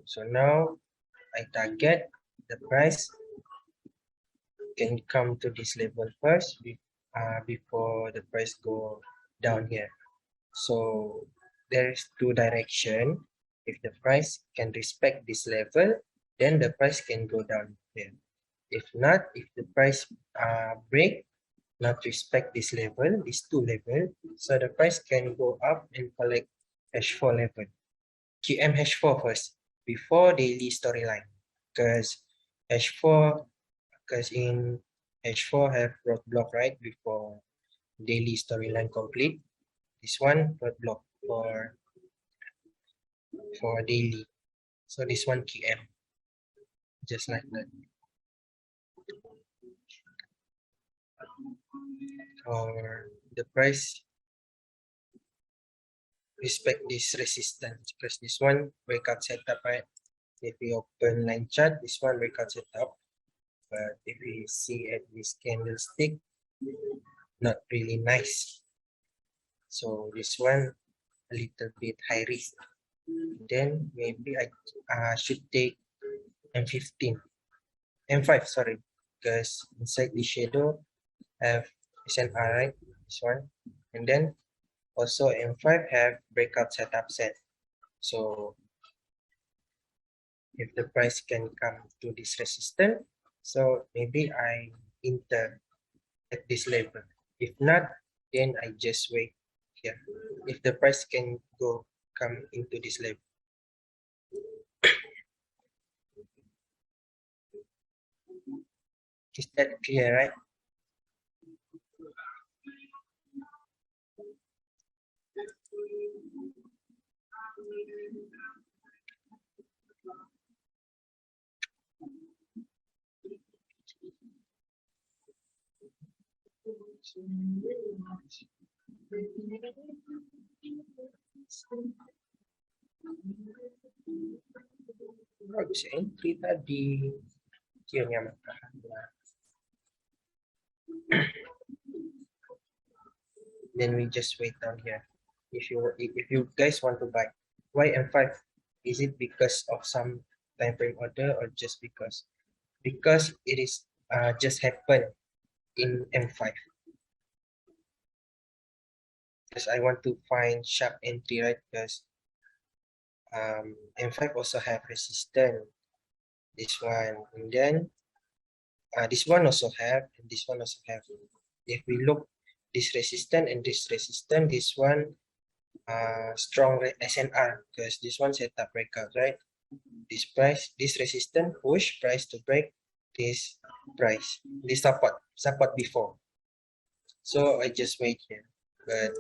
So now I target the price can come to this level first before the price go down here. So there is two direction. If the price can respect this level, then the price can go down here. If not, if the price break, not respect this level, these two level, so the price can go up and collect H4 level. QM H4 first before daily storyline, because H4, because in H4 have roadblock right before daily storyline complete. This one roadblock for daily. So this one QM, just like that. Or the price respect this resistance, because this one breakout setup, right? If we open line chart, this one breakout setup, but if we see at this candlestick, not really nice. So this one a little bit high risk. Then maybe I should take M15, M5, sorry, because inside the shadow have SNR, right? This one, and then also M5 have breakout setup set. So if the price can come to this resistance, so maybe I enter at this level. If not, then I just wait here. If the price can come into this level. Is that clear, right? Bagus ya, entry tadi. Kira then we just wait down here. If you guys want to buy, why M5? Is it because of some time frame order or just because? Because it is just happened in M5. Because I want to find sharp entry, right? Because M5 also have resistance. This one, and then this one also have, and this one also have. If we look this resistance and this resistance, this one strong SNR, because this one set up breakout, right? This price, this resistance push price to break this price, this support before. So I just wait here, but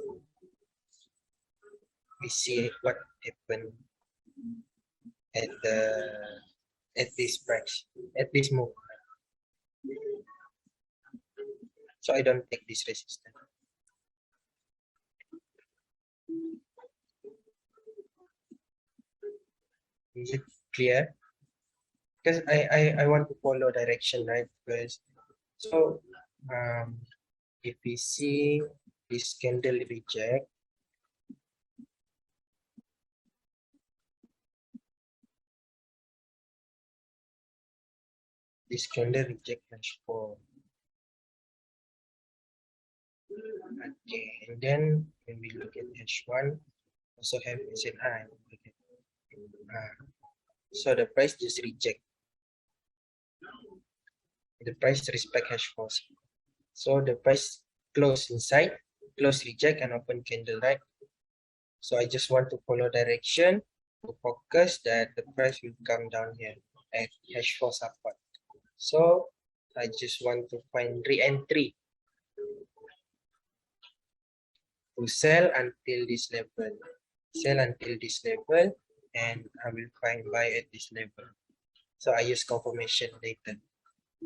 we see what happened at this price, at this move. So I don't take this resistance. Is it clear? Because I want to follow direction, right? Because so if we see this candle reject, this candle reject H4. Okay, and then when we look at H1, also have SNI. So the price just reject. The price respect H4. So the price close inside, close reject and open candle, right? So I just want to follow direction to focus that the price will come down here at H4 support. So I just want to find re-entry to sell until this level. Sell until this level, and I will find buy at this level. So I use confirmation later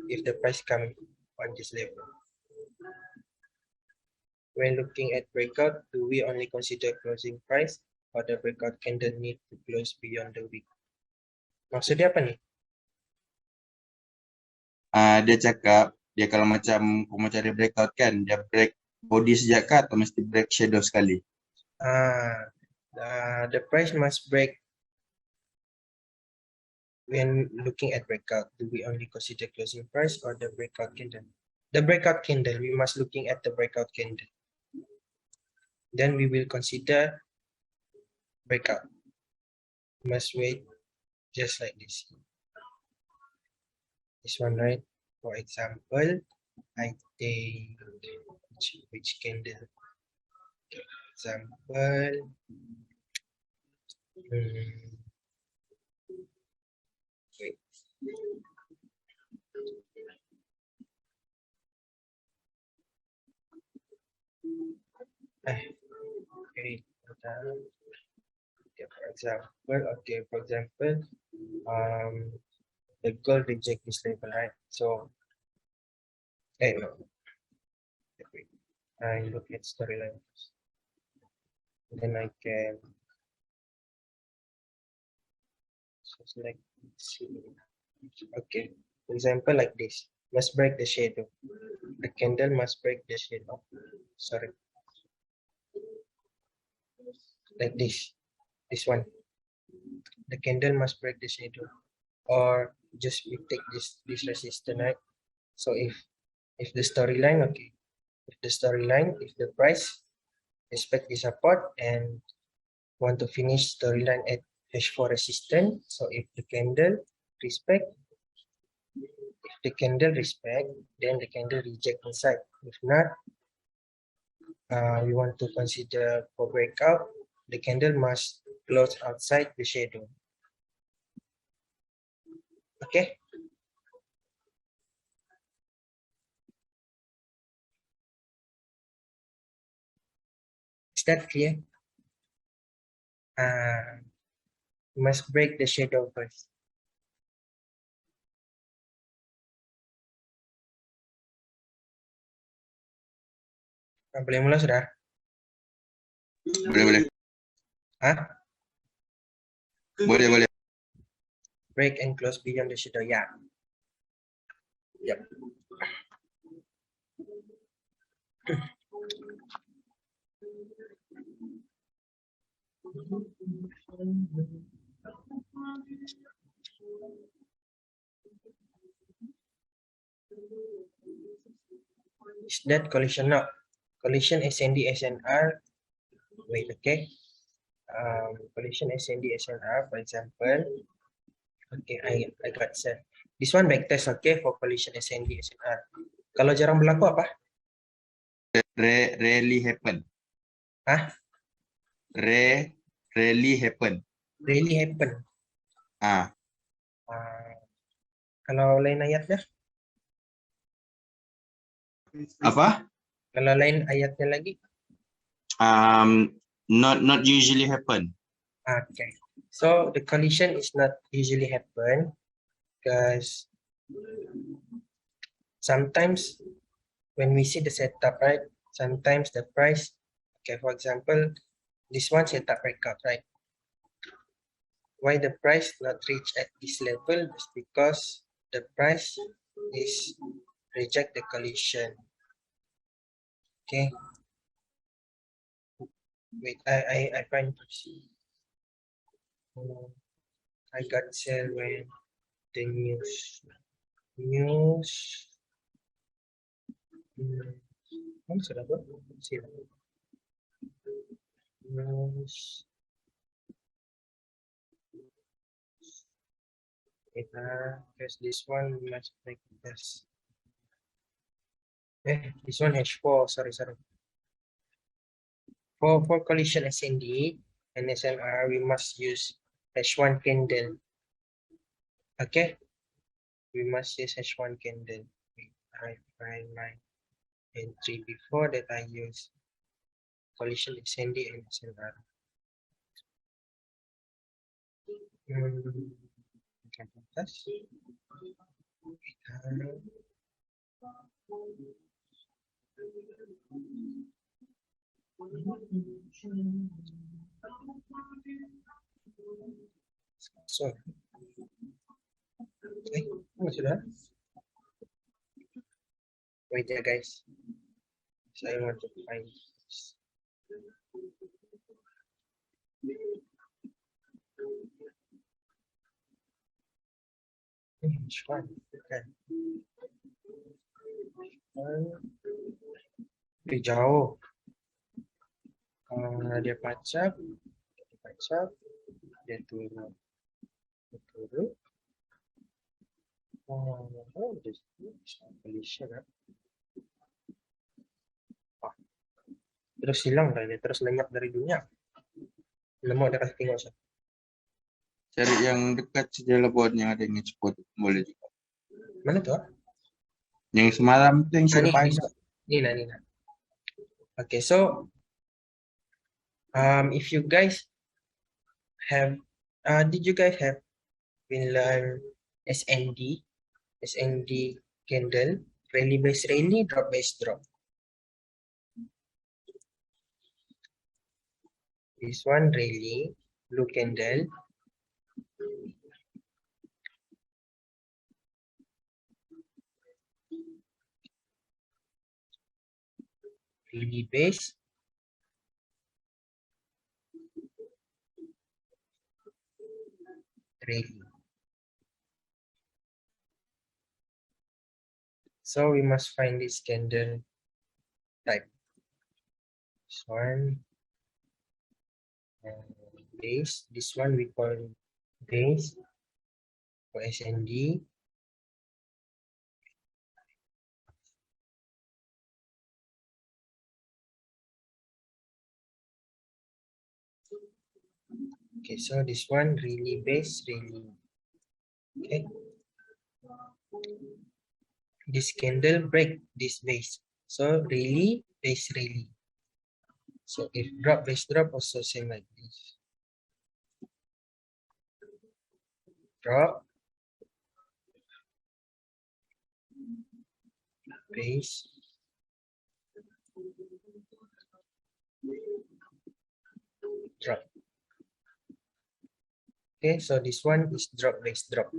if the price comes on this level. When looking at breakout, do we only consider closing price or the breakout candle need to close beyond the week? Maksudnya apa nih? Dia cakap, dia kalau macam kau mau cari breakout kan, dia break body sejak ke atau mesti break shadow sekali? The price must break when looking at breakout, do we only consider closing price or the breakout candle? The breakout candle, we must looking at the breakout candle. Then we will consider breakout. Must wait just like this. This one, right? For example, I take which candle? Example, wait. Okay, for example, the gold reject this level, right? So, no, wait. I look at storyline. Then I can select, okay, for example, like this, must break the shadow. The candle must break the shadow. Sorry, like this one. The candle must break the shadow, or just we take this resistance, right? So if the storyline, okay, if the price respect the support and want to finish storyline at H4 resistance, so if the candle respect, then the candle reject inside. If not, we want to consider for breakout, the candle must close outside the shadow. Okay. Is that clear? Must break the shadow first. Boleh mula sudah? Boleh. Hah? Boleh. Break and close beyond the shadow. Ya. Yep. Is that collision? No. Collision SND SNR. Wait, okay. Collision SND SNR, for example. Okay, I got set. This one backtest, okay, for collision SND SNR. Kalau jarang berlaku apa? Rarely happen. Hah? Rarely happen. Really happen. Ah, Kalau lain ayatnya? apa? Kalau lain ayatnya lagi? Not usually happen. Okay. So the collision is not usually happen because sometimes when we see the setup, right? Sometimes the price, okay, for example, this one setup breakout, right? Why the price not reach at this level is because the price is reject the collision. Okay. Wait, I find to see. I got sell when the news. Ano sudah ba? Sila. News. Because this one we must make this. This one H4. Sorry. For collision SND and SNR, we must use H1 candle. Okay, we must use H1 candle. I find my entry before that I use collision SND and SNR. So, sudah? Wait ya guys. So I want to find this. Which one? Okay. Jauh. Dia pacak, dia turun, dia turun. This collision. Terus hilang dah dia, terus lenyap dari dunia. Lemot dia kasih tengok saya. Cari yang dekat saja lah buat yang ada yang spot boleh juga. Mana tu? Yang semalam tu yang saya Ni, pajak. ni. Okay, so if you guys have, did you guys have been learn SND, SND candle, rally base rally, drop base drop. This one rally, blue candle. Rally base. Rally. So we must find this candle type. This one base. This one we call base for SND. Okay, so this one really base, really. Okay. This candle break this base. So really base really. So if drop base drop also same like this. Drop base drop. Okay, so this one is drop base drop.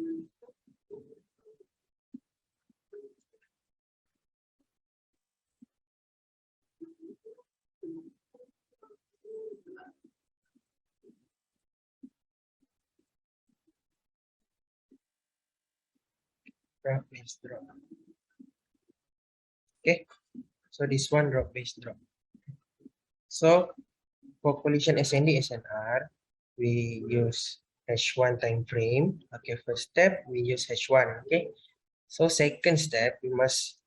Drop base drop. Okay, so this one drop base drop. So for collision SND SNR, we use H1 time frame. Okay, first step we use H1. Okay, so second step we must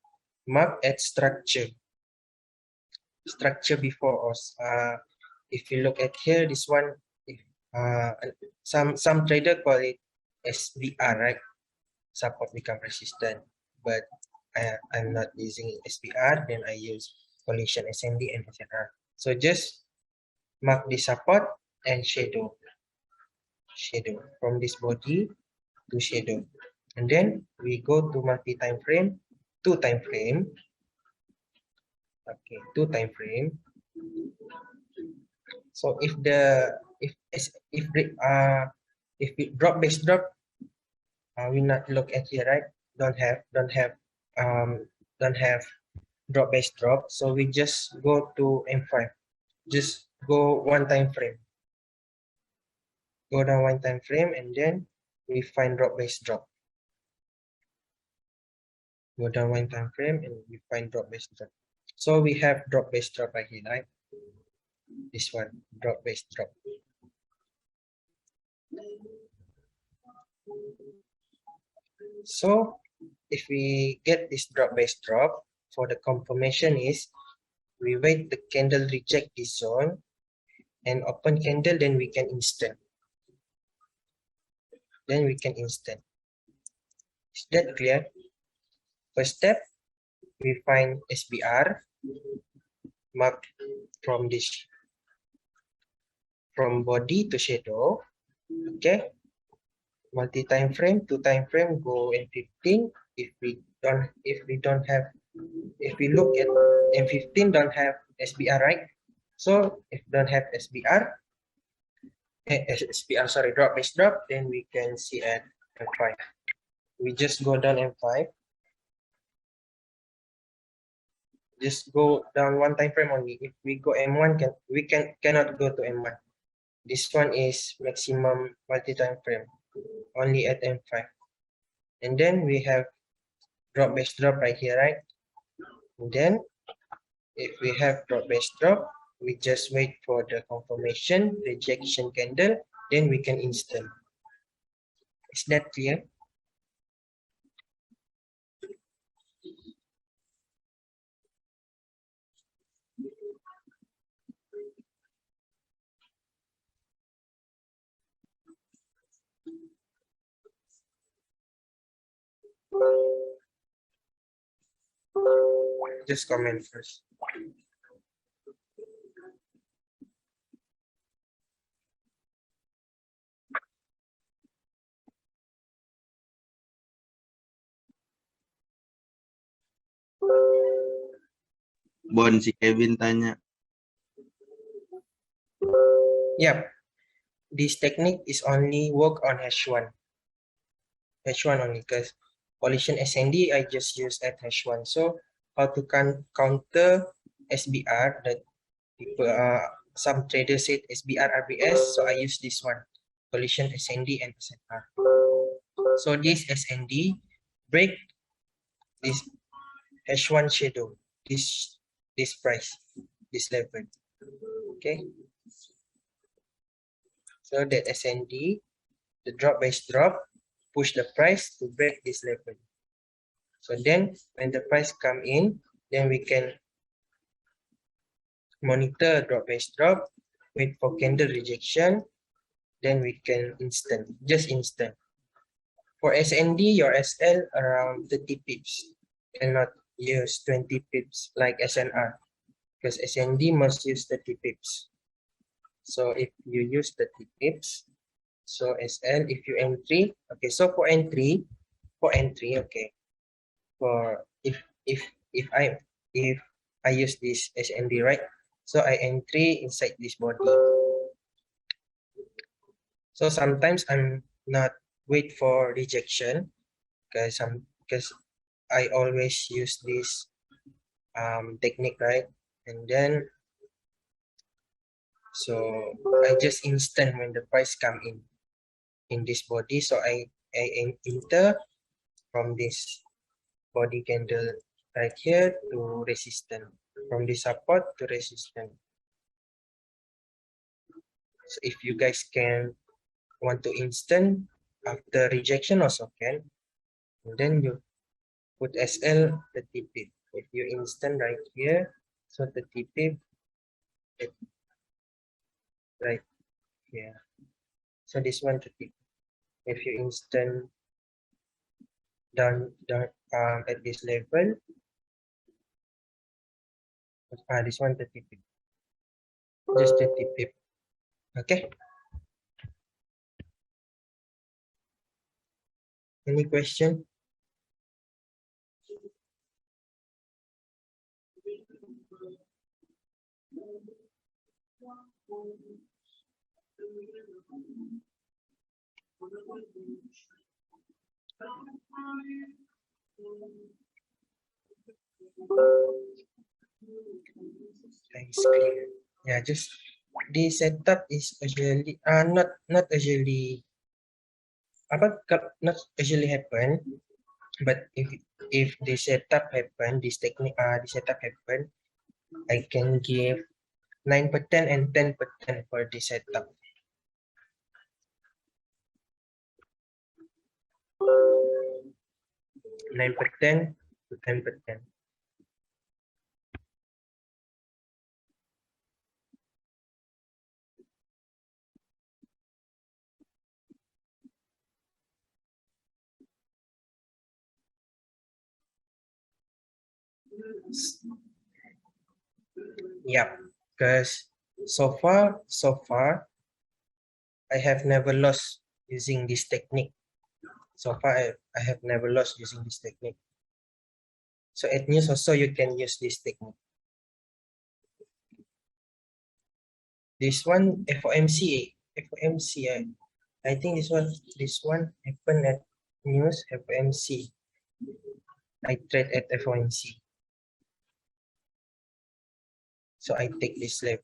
mark at structure before us. If you look at here, this one, uh, some trader call it SBR, right? Support become resistant, but I'm not using SBR. Then I use collision SND and SNR. So just mark the support and shadow from this body to shadow, and then we go to multi time frame, two time frame. Okay, two time frame. So if we drop base drop, we not look at here, right? Don't have drop base drop. So we just go to M5. Just go one time frame. Go down one time frame and then we find drop base drop. Go down one time frame and we find drop base drop. So we have drop base drop right here, right? This one, drop base drop. So if we get this drop base drop, for the confirmation is we wait the candle reject this zone and open candle, then we can instant. Is that clear? First step, we find SBR, mark from this, from body to shadow. Okay, multi time frame, two time frame, go in 15. If we look at M15, don't have SBR, right? So if don't have SBR, sorry, drop base drop, then we can see at M5. We just go down M5. Just go down one time frame only. If we go M1, we cannot go to M1. This one is maximum multi time frame, only at M5. And then we have drop base drop right here, right? And then if we have drop base drop, we just wait for the confirmation rejection candle, then we can instant. Is that clear? Just comment first. Bon, si Kevin tanya. Yep. This technique is only work on H1. H1 only because collision SND I just use at H1. So how to counter SBR that people some traders said SBR RBS, so I use this one, collision SND and SNR. So this SND break this H1 shadow, this price, this level. Okay. So that SND, the drop base drop, push the price to break this level. So then when the price come in, then we can monitor drop base drop, wait for candle rejection, then we can just instant. For SND, your SL around 30 pips. Cannot use 20 pips like SNR because SND must use 30 pips. So if you use 30 pips, so SL, if you entry, okay, so for entry, okay, for if I use this SND, right? So I entry inside this body. So sometimes I'm not wait for rejection because I always use this technique, right? And then so I just instant when the price come in this body. So I enter from this body candle right here to resistance, from the support to resistance. So if you guys can want to instant after rejection also can, and then you put SL the TP. If you instant right here, so the TP right here. So this one to TP. If you instant down at this level, this one the TP. Just the TP. Okay. Any question? Thanks, clear. Yeah, just the setup is usually not usually not usually happen, but if the setup happen, this technique the setup happen, I can give 9% and 10% for the setup. 9% to 10%. Yeah, because so far I have never lost using this technique. So far I have never lost using this technique. So at news also you can use this technique. This one FOMC, I think this one happened at news FOMC. I trade at FOMC. So I take this left.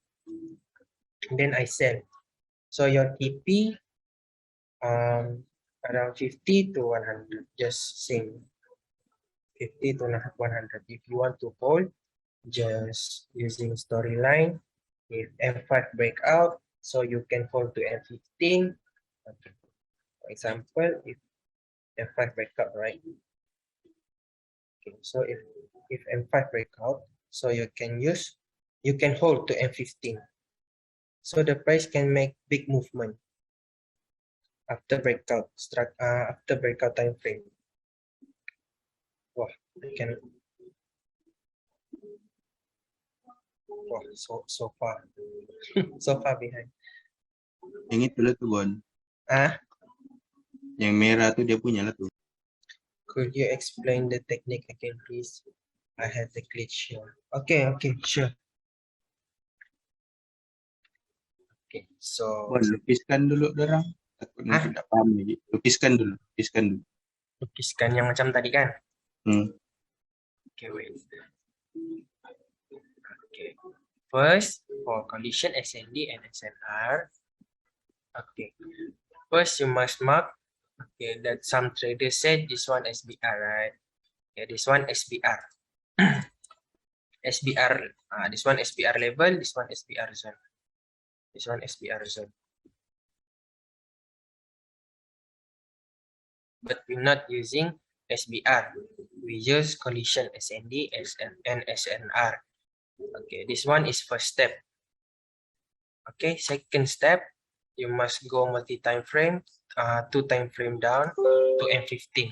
And then I sell. So your TP around 50 to 100, just same 50 to 100. If you want to hold, just using storyline, if M5 breakout, so you can hold to M15. Okay. For example, if M5 breakout, right? Okay, so if M5 breakout, so you can hold to M15. So the price can make big movement after breakout time frame. Wah, I can wah, so far. So far behind. Yang itu lah tuh, Bon. Ah, Yang merah tuh dia punya lah tuh. could you explain the technique again, please? I had the glitch here. Okay, sure. Okay, so Bon, lukiskan dulu dorang. Takut nanti tak paham lagi. Lukiskan dulu. lukiskan yang macam tadi kan? Okay, wait. Okay, first for condition SND and SNR. Okay, first you must mark. Okay, that some traders said this one SBR, right? Okay, this one SBR. SBR, this one SBR level, this one SBR zone. This one SBR zone. But we're not using SBR. We use collision SND and SNR. Okay, this one is first step. Okay, second step, you must go multi-time frame, 2 time frame down to M15.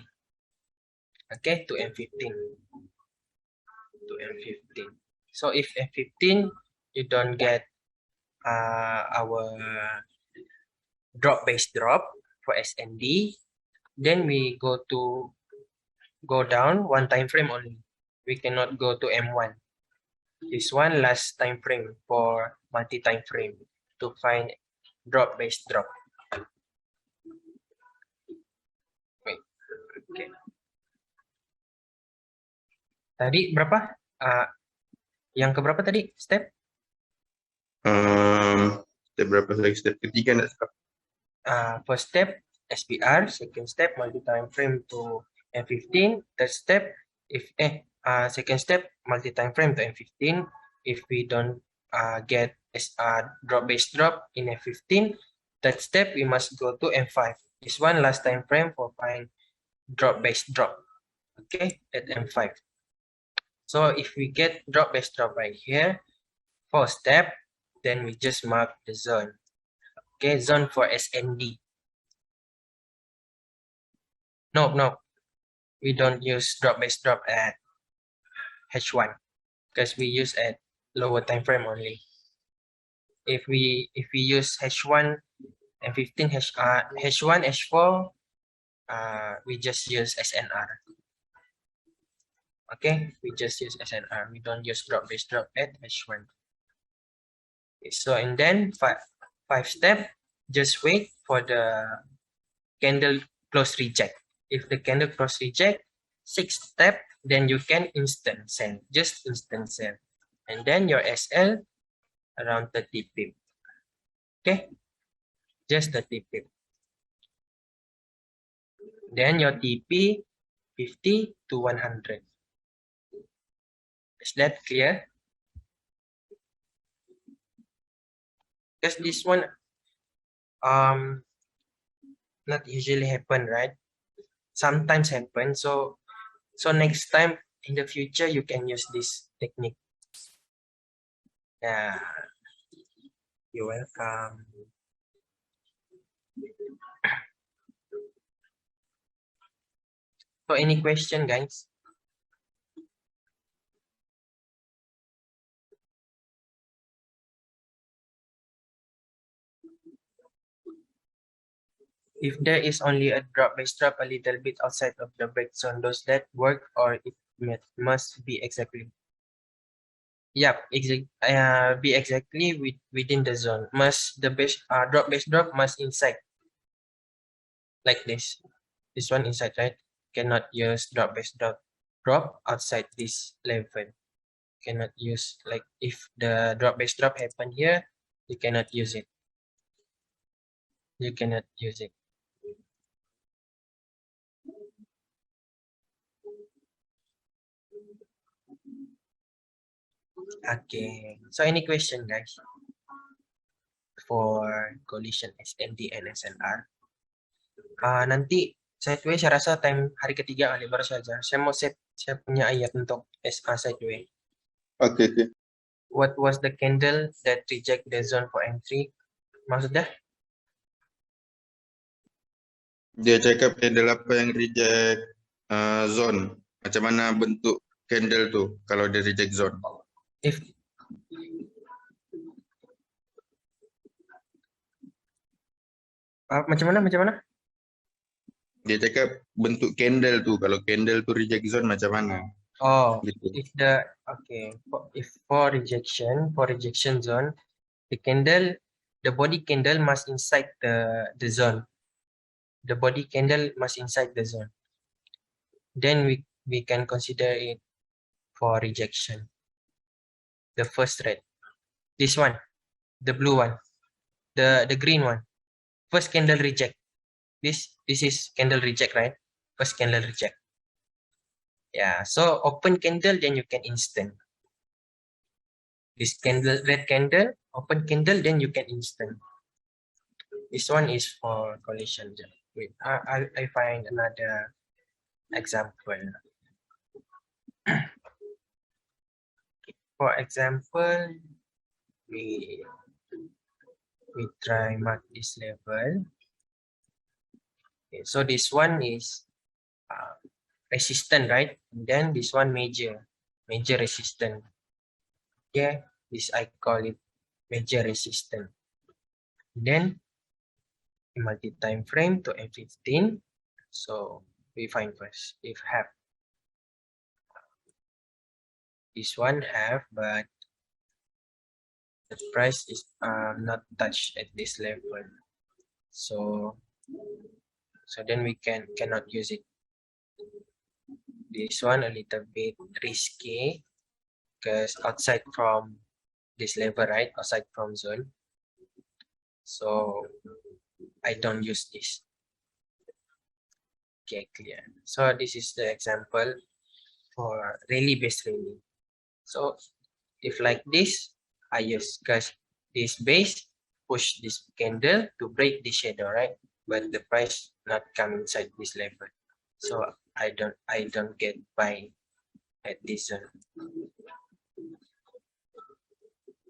Okay, to M15. So if M15 you don't get our drop-based drop for SND, then we go down 1 time frame only. We cannot go to M1. This one last time frame for multi-time frame to find drop-based drop. Wait, okay. Tadi berapa? Yang keberapa tadi step? Step berapa lagi? Step ketiga nak step. First step SBR, second step multi-time frame to M15, third step second step multi-time frame to M15. If we don't get drop-based drop in M15, third step we must go to M5. This one last time frame for find drop-based drop. Okay, at M5. So if we get drop-based drop right here, fourth step, then we just mark the zone. Okay, zone for SND. No, we don't use drop-based drop at H1 because we use at lower time frame only. If we use H1 and 15 H1 H4, we just use SNR. Okay, we just use SNR. We don't use drop-based drop at H1. Okay, so and then five step, just wait for the candle close reject. If the candle close reject, 6th step, then you can instant sell, just instant sell. And then your SL around 30 pip. Okay, just 30 pip. Then your TP 50 to 100. Is that clear? Because this one not usually happen, right? Sometimes happen. So next time in the future you can use this technique. Yeah, you're welcome. So any question, guys? If there is only a drop-based drop a little bit outside of the break zone, does that work or it must be exactly? Yep, be exactly within the zone. Must the drop-based drop must inside like this. This one inside, right? Cannot use drop-based drop outside this level. Cannot use, like if the drop-based drop happen here, you cannot use it. You cannot use it. Okay. So any question, guys, for collision SND and SNR? Nanti sideway saya rasa time hari ketiga kali baru saja. Saya mau set saya punya ayat untuk SA sideway. Oke, oke. What was the candle that reject the zone for entry? Maksudnya? Dia cakap candle apa yang reject zone. Macam mana bentuk candle tu kalau dia reject zone. If macam mana? Macam mana? Dia cakap bentuk candle tu. Kalau candle tu reject zone macam mana. Oh, Gitu. if the okay, if for rejection zone, the candle, the body candle must inside the zone. The body candle must inside the zone. Then we can consider it for rejection. The first red, this one, the blue one, the green one. First candle reject. This is candle reject, right? First candle reject. Yeah. So open candle, then you can instant. This candle, red candle, open candle, then you can instant. This one is for collision. Wait, I find another example. For example, we try mark this level. Okay, so this one is resistant, right? And then this one major resistant. Okay, this I call it major resistant. Then multi time frame to M15. So we find first if have this one have, but the price is not touched at this level. So then we cannot use it. This one a little bit risky because outside from this level, right? Outside from zone. So I don't use this. Okay, clear. So this is the example for rally based rally. So if like this, I use because this base push this candle to break the shadow, right? But the price not come inside this level. So I don't get buy at this zone.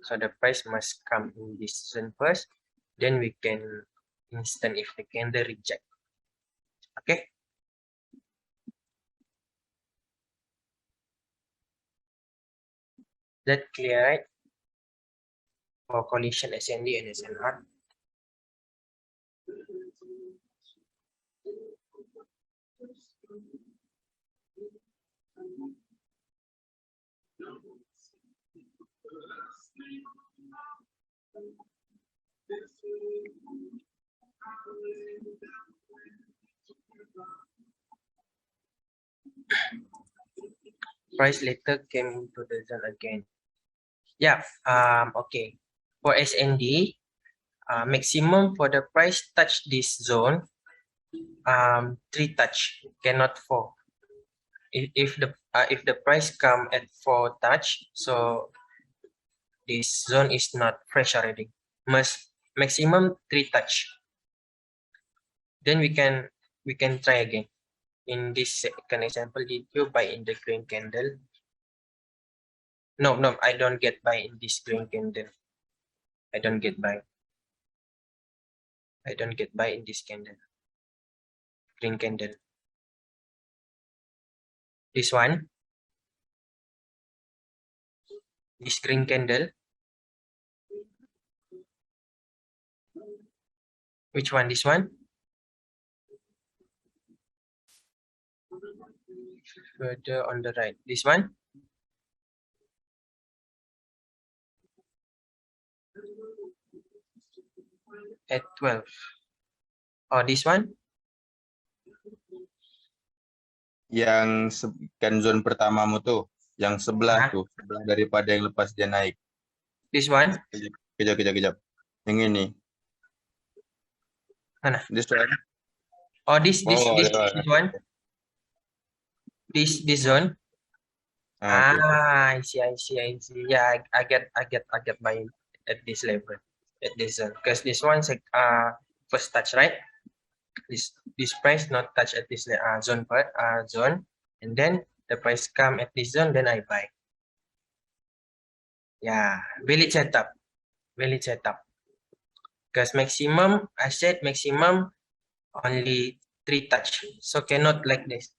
So the price must come in this zone first, then we can instant if the candle reject. Okay. That clear, right? For collision SND and SNR. Price later came into the zone again. Yeah. Okay. For SND, maximum for the price touch this zone, 3 touch, cannot 4. If the price come at 4 touch, so this zone is not fresh already. Must maximum 3 touch. Then we can try again. In this second example, did you buy in the green candle? No, I don't get buy in this green candle. I don't get buy. I don't get buy in this candle. Green candle. This one. This green candle. Which one? This one? Further on the right. This one? At 12. Oh, this one? Yang kan zone pertamamu tuh, yang sebelah tuh, sebelah daripada yang lepas dia naik. This one? Kejap. Yang ini. Mana? This one. Oh, this Oh, one? This zone? Okay. I see, I see, I see. Yeah, I get my at this level, at this zone, because this one's like first touch, right? This price not touch at this zone, and then the price come at this zone, then I buy. Yeah, valid setup, valid setup. Because maximum, I said maximum only 3 touch, so cannot like this,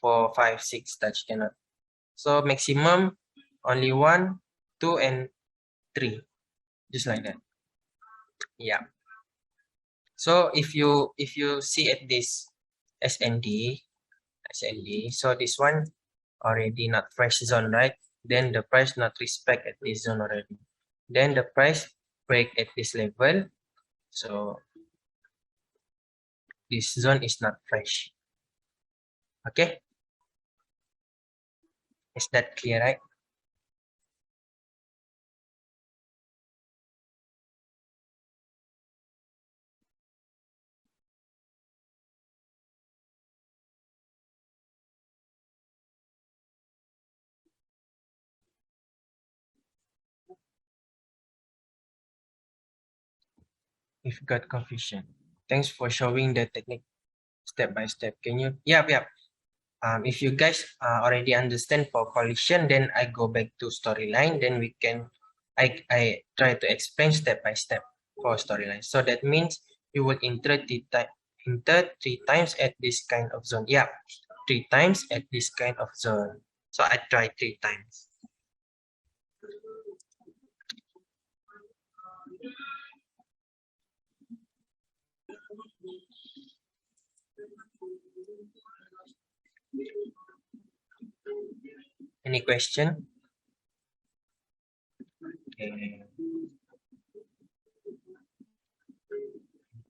4, 5, 6 touch cannot. So maximum only 1, 2, and 3, just like that. Yeah. So if you see at this SND, so this one already not fresh zone, right? Then the price not respect at this zone already. Then the price break at this level. So this zone is not fresh. Okay, is that clear, right? If you got confusion, thanks for showing the technique step by step. Can you? Yep, yep. If you guys already understand for collision, then I go back to storyline. Then we can, I try to explain step by step for storyline. So that means you will enter three times at this kind of zone. Yeah, 3 times at this kind of zone. So I try 3 times. Any question? Okay.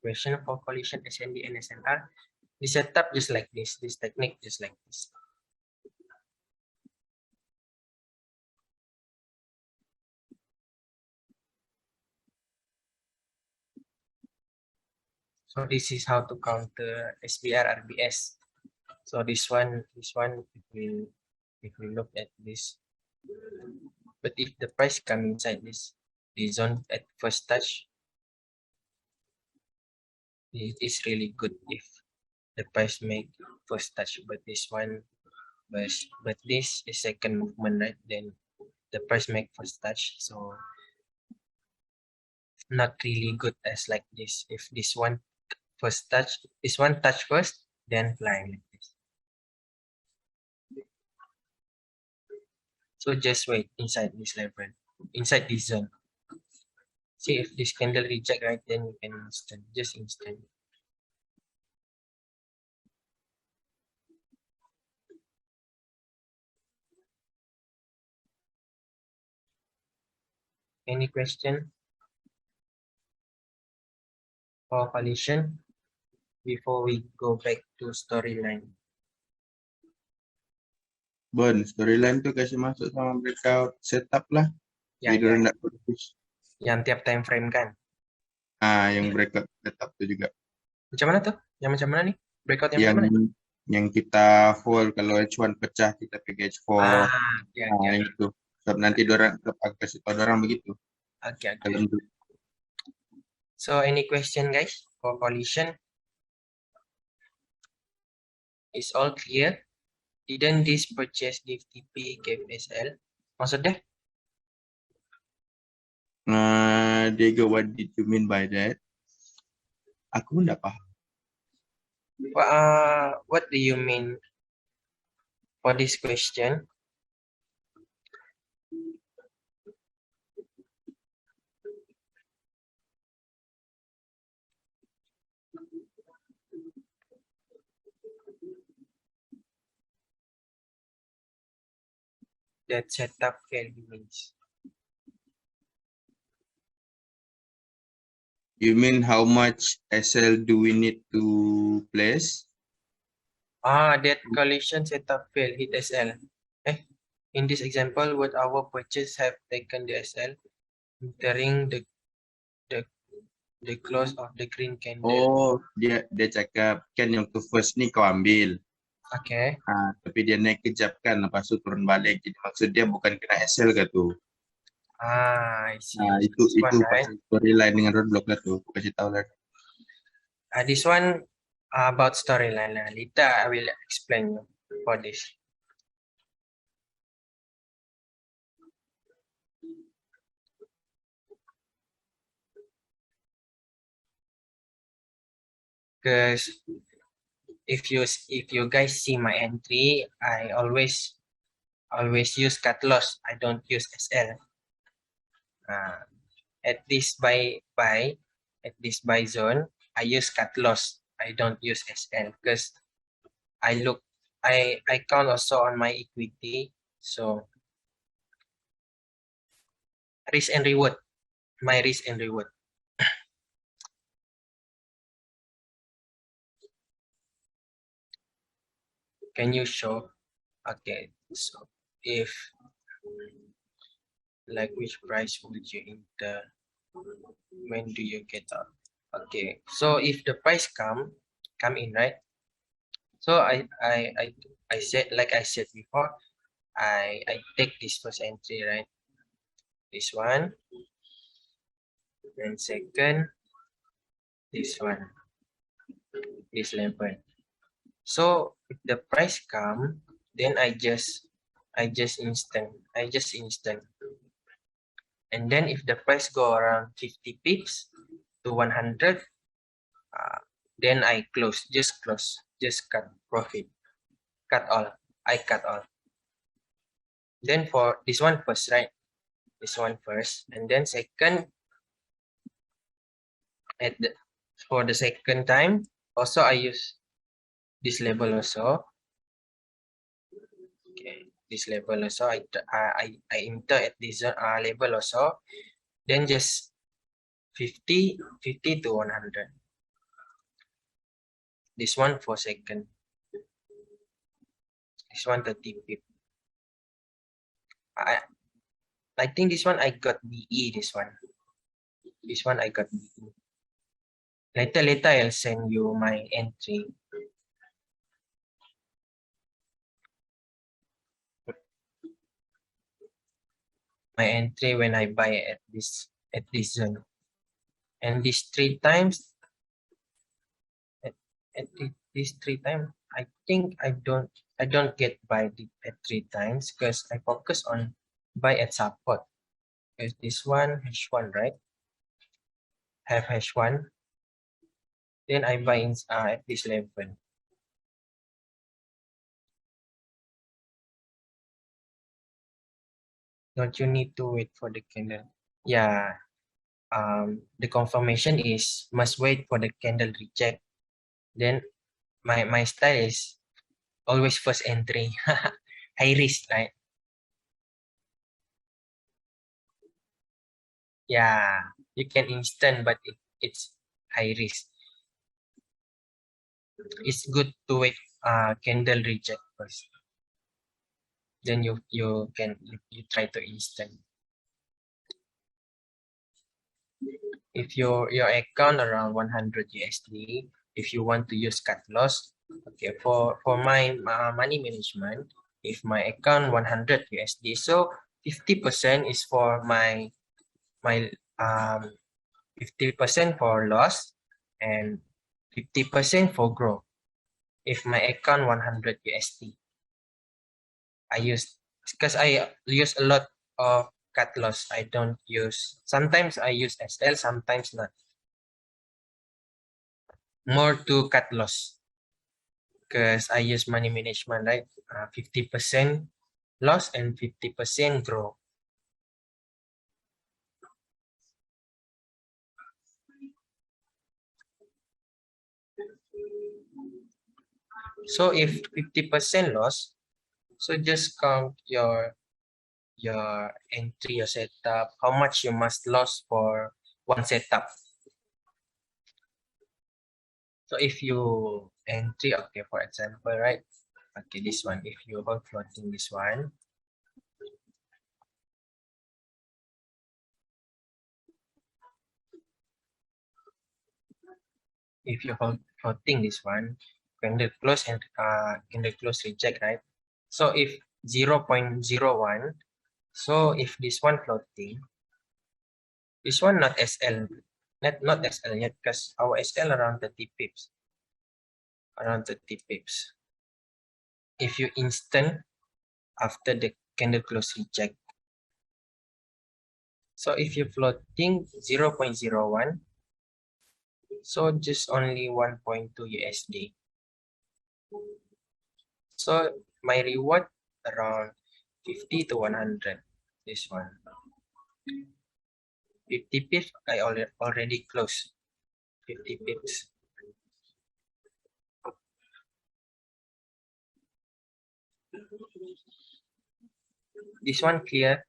Question for collision SND and SNR. The setup just like this technique just like this. So this is how to counter SBR RBS. So this one, if we look at this, but if the price come inside this zone at first touch, it is really good if the price make first touch. But this one, but this is second movement, right? Then the price make first touch, so not really good as like this. If this one first touch, this one touch first, then fly like this. So just wait inside this level, inside this zone. See if this candle reject, right? Then you can just instant. Any question for collision before we go back to storyline? Bon, storyline tu kasih masuk sama breakout setup lah. Ya, Jadi ya. orang nak confuse. Yang tiap time frame kan? Yang breakout setup tu juga. Macam mana tuh? Yang macam mana nih? Breakout yang macam mana? Yang kita hold kalau H1 pecah kita pakai H4. Ya, Yang itu. Sebab nanti orang kasih tahu orang begitu. Oke. So any question guys for collision? Is all clear? Didn't this purchase give TP give SL? Maksudnya? Diego, what did you mean by that? Aku pun tak paham. What do you mean for this question? That setup value means. You mean how much SL do we need to place? That collision setup fail hit SL. In this example, would our purchase have taken the SL entering the close of the green candle? Oh, dia cakap kan yang tu first ni kau ambil. Okay. Tapi dia naik kejap kan, lepas tu turun balik. Jadi maksud dia bukan kena SL ke tu. I see. Itu This one, right? pasal storyline dengan roadblock lah tu. Aku kasih tahu lah. This one about storyline. Later I will explain you for this. Because if you guys see my entry, I always use cut loss. I don't use SL. At this buy zone, I use cut loss. I don't use SL because I count also on my equity. So risk and reward, my risk and reward. Can you show? Okay, so if like which price would you enter? When do you get out? Okay, so if the price come in, right? So I said, like I said before, I take this first entry, right? This one, then second, this one, this level. So if the price come, then I just instant. And then if the price go around 50 pips to 100, then I close, just cut profit, cut all. I cut all. Then for this one first, right? This one first, and then second, for the second time, also I use this level also. Okay, this level also I enter at this level also. Then just 50 to 100. This one for second. This one 30 pip. I think this one I got BE. This one I got BE. Later I'll send you my entry. My entry when I buy at this zone. And these 3 times, at these 3 times, I think I don't get buy at 3 times because I focus on buy at support. Because this one H1, right? Have H1. Then I buy in at this level. Don't you need to wait for the candle? Yeah. The confirmation is must wait for the candle reject. Then my style is always first entry. High risk, right? Yeah, you can instant, but it's high risk. It's good to wait candle reject first. Then you try to instant. If your account around 100 USD, if you want to use cut loss, okay, for my money management, if my account 100 USD, so 50% is for my 50% for loss and 50% for growth. If my account 100 USD, I use, because I use a lot of cut loss. I don't use, sometimes I use SL, sometimes not. More to cut loss because I use money management, right? 50% loss and 50% grow. So if 50% loss, so just count your entry, your setup, how much you must lose for one setup. So if you entry, okay, for example, right? Okay, this one, if you hold floating this one, if you hold floating this one, candle close and candle close reject, right? So if 0.01, so if this one floating, this one not SL, not SL yet because our SL around 30 pips, around 30 pips. If you instant after the candle close reject, so if you're floating 0.01, so just only 1.2 USD. So my reward around 50 to 100. This one 50 pips. I already closed 50 pips. This one clear.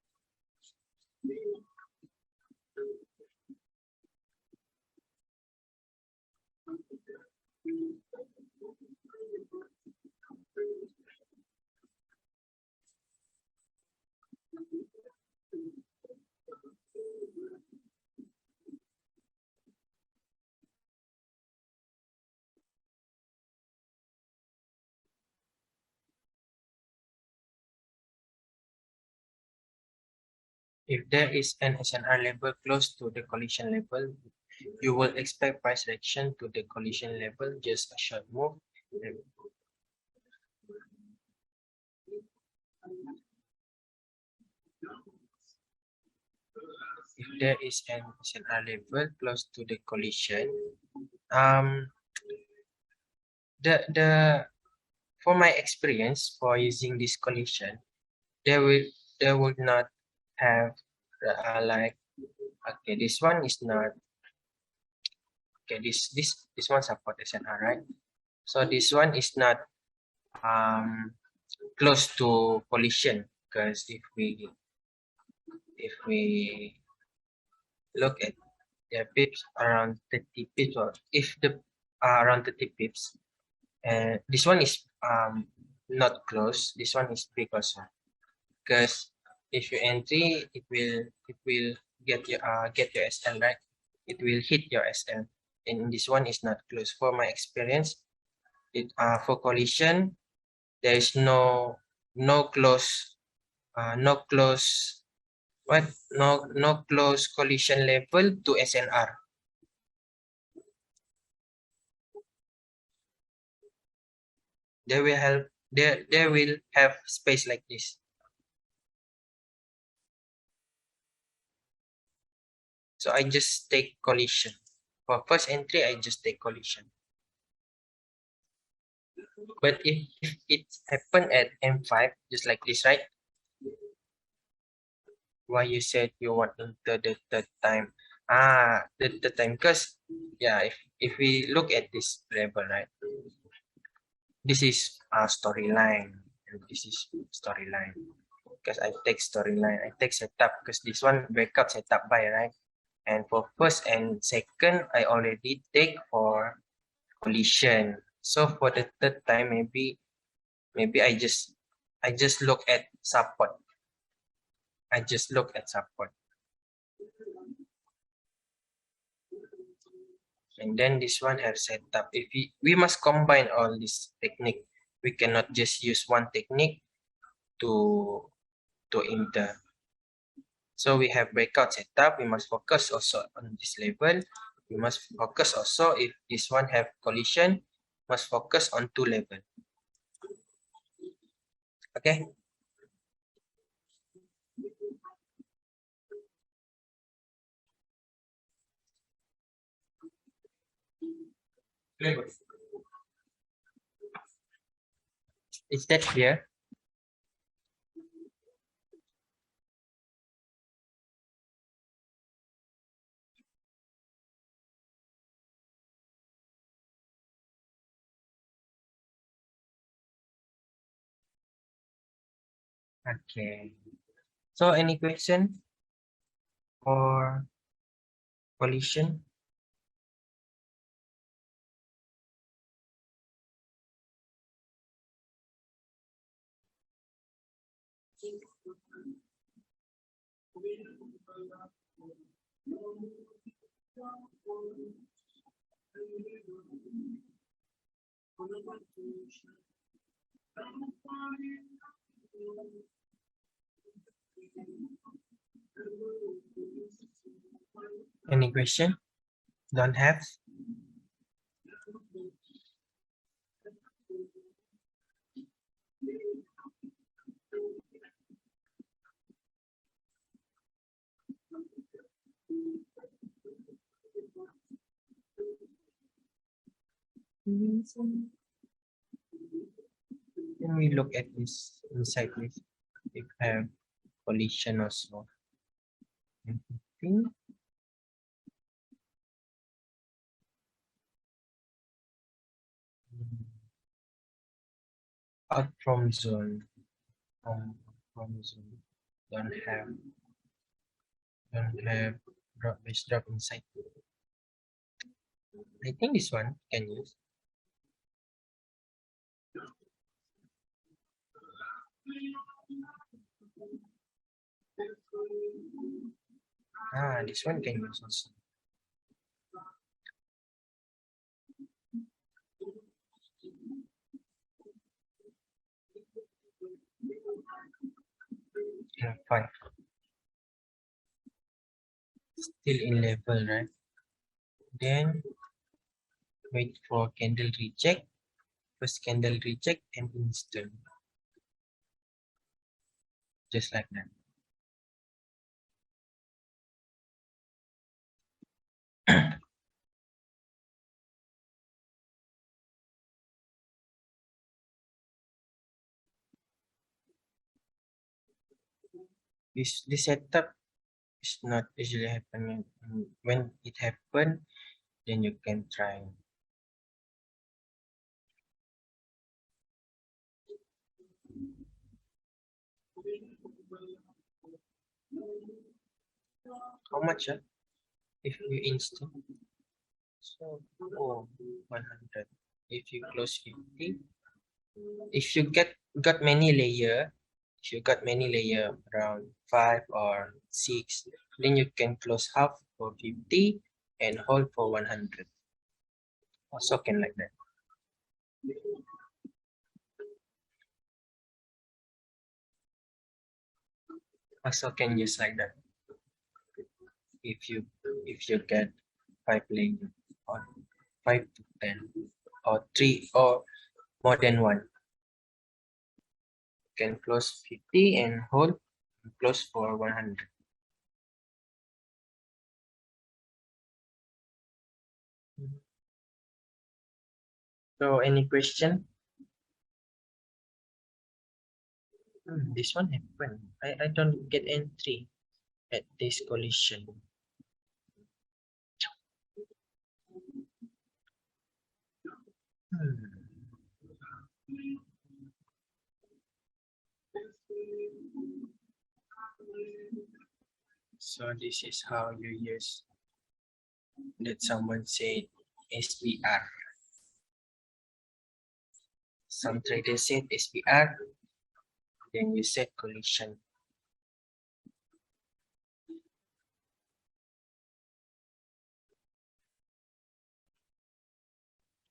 If there is an SNR level close to the collision level, you will expect price reaction to the collision level, just a short move. If there is an SNR level close to the collision, the for my experience for using this collision, they would not have like, okay, this one is not, okay, this one support SNR, right? So this one is not close to collision, because if we look at the pips around 30 pips, or if the around 30 pips, and this one is not close, this one is big also, because if you entry, it will get your SL, right? It will hit your SL, and this one is not close. For my experience, it for collision, there is no close no close what no close collision level to SNR. They will help. They will have space like this. So I just take collision. For first entry, I just take collision. But if it happen at M5, just like this, right? Why you said you want enter the third time? The time, because yeah, if we look at this level, right? This is a storyline, and this is storyline. Because I take storyline, I take setup, because this one breakout setup buy, right? And for first and second, I already take for collision. So for the third time, maybe I just look at support. I just look at support. And then this one have setup. If we must combine all this technique. We cannot just use one technique to enter. So we have breakout setup. We must focus also on this level. We must focus also if this one have collision, must focus on two level. Okay. Is that clear? Okay. So any question for collision? Any question? Don't have? Can we look at this inside this? If have collision also. Out from zone. From zone. Don't have drop inside. I think this one can use. This one can use also. Yeah, fine. Still in level, right? Then wait for candle reject. First candle reject and instant. Just like that. This setup is not usually happening. When it happen, then you can try. How much? If you instant, so 100. If you close 50, if you got many layer, if you got many layer around 5 or 6, then you can close half for 50 and hold for 100. Also can like that. Also can use like that. If you get 5 layer or 5 to 10 or 3 or more than 1, you can close 50 and hold close for 100. So any question? This one happened. I don't get entry at this collision. So this is how you use that someone said SPR. Some traders said SPR, then you set collision.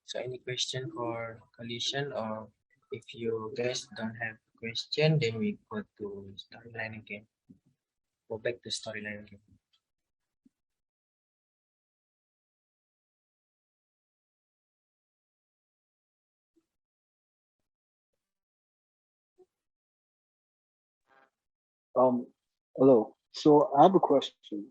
So any question for collision, or if you guys don't have question, then we go to storyline again. Go back to storyline again. Hello. So I have a question.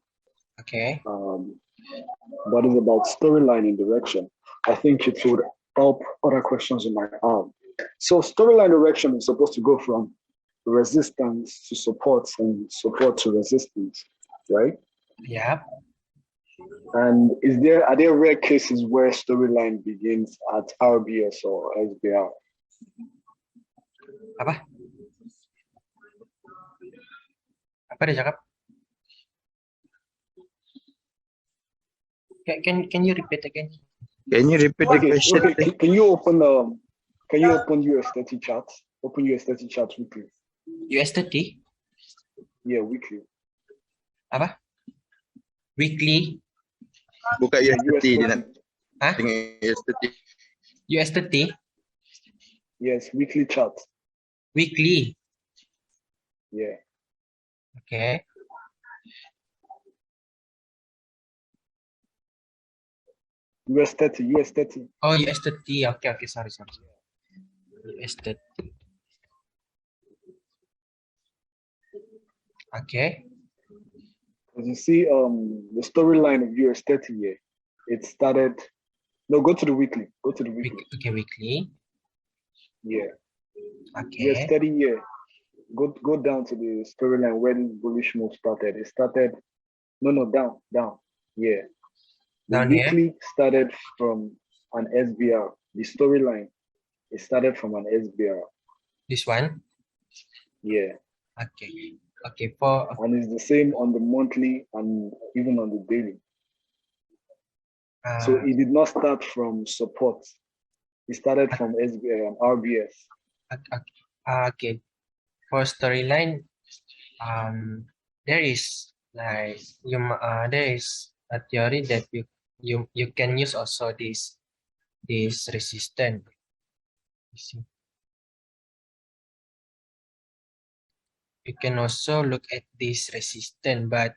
Okay. What is about storyline and direction? I think it would help other questions you might have. So storyline direction is supposed to go from resistance to support and support to resistance, right? Yeah. And are there rare cases where storyline begins at RBS or SBR? Apa? Apa dia cakap? Can you repeat again? Can you repeat the question? Okay. Can you open US30 charts? Open US30 charts weekly. US30? Yeah, weekly. Apa? Weekly? Buka US30 dia nak Hah? tengok US30. US30? Yes, weekly chart. Weekly. Yeah. Okay. US 30, US 30. Oh, US 30. Okay, sorry. US 30. Okay. As you see, the storyline of US 30 here, it started. No, go to the weekly. Go to the weekly. Okay, weekly. Yeah. US Okay. 30 year. Go down to the storyline where this bullish move started. It started. No, down. Yeah. The Down here. weekly started from an SBR. The storyline, it started from an SBR. This one. Yeah. Okay. Okay. For And it's the same on the monthly and even on the daily. So it did not start from support. It started from SBR and RBS. okay. For storyline, there is like there is a theory that you can use also this resistance. You see. You can also look at this resistance, but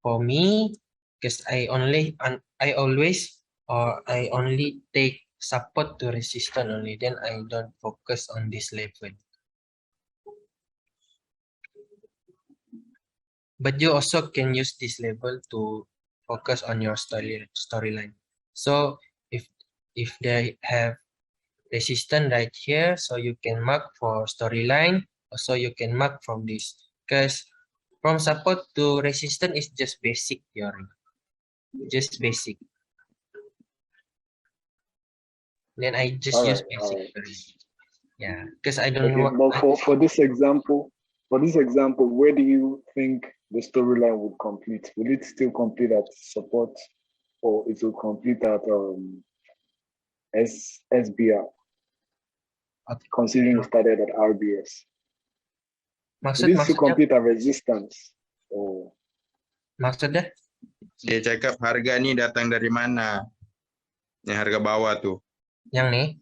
for me, because I only take support to resistance only, then I don't focus on this level. But you also can use this level to focus on your storyline. So if they have resistance right here, so you can mark for storyline. Also you can mark from this, because from support to resistance is just basic theory, just basic. Then I just use basic theory. Yeah, because I don't Okay, know. but for this example, where do you think the storyline would complete? Will it still complete at support, or it will complete at SBR? Okay. Considering it started at RBS. Will it still Maksudnya complete at resistance? Or maksudnya Dia cakap harga ni datang dari mana? Yang harga bawah tu. yang nih?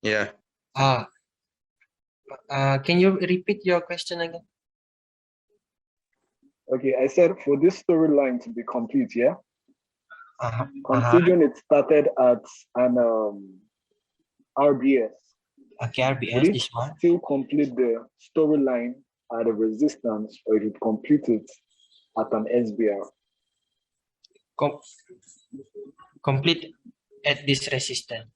Ya. Can you repeat your question again? okay, I said for this storyline to be complete, yeah. Uh-huh. Considering it started at an RBS. Okay, RBS, Would it this one. still complete the storyline at a resistance, or it would complete it at an SBR? Complete at this resistance.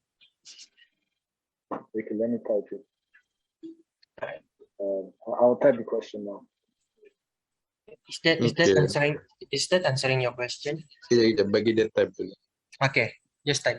Okay, let me type it. I'll type the question now. Is that answering your question? Kita bagi dia type dulu. Okay, just type.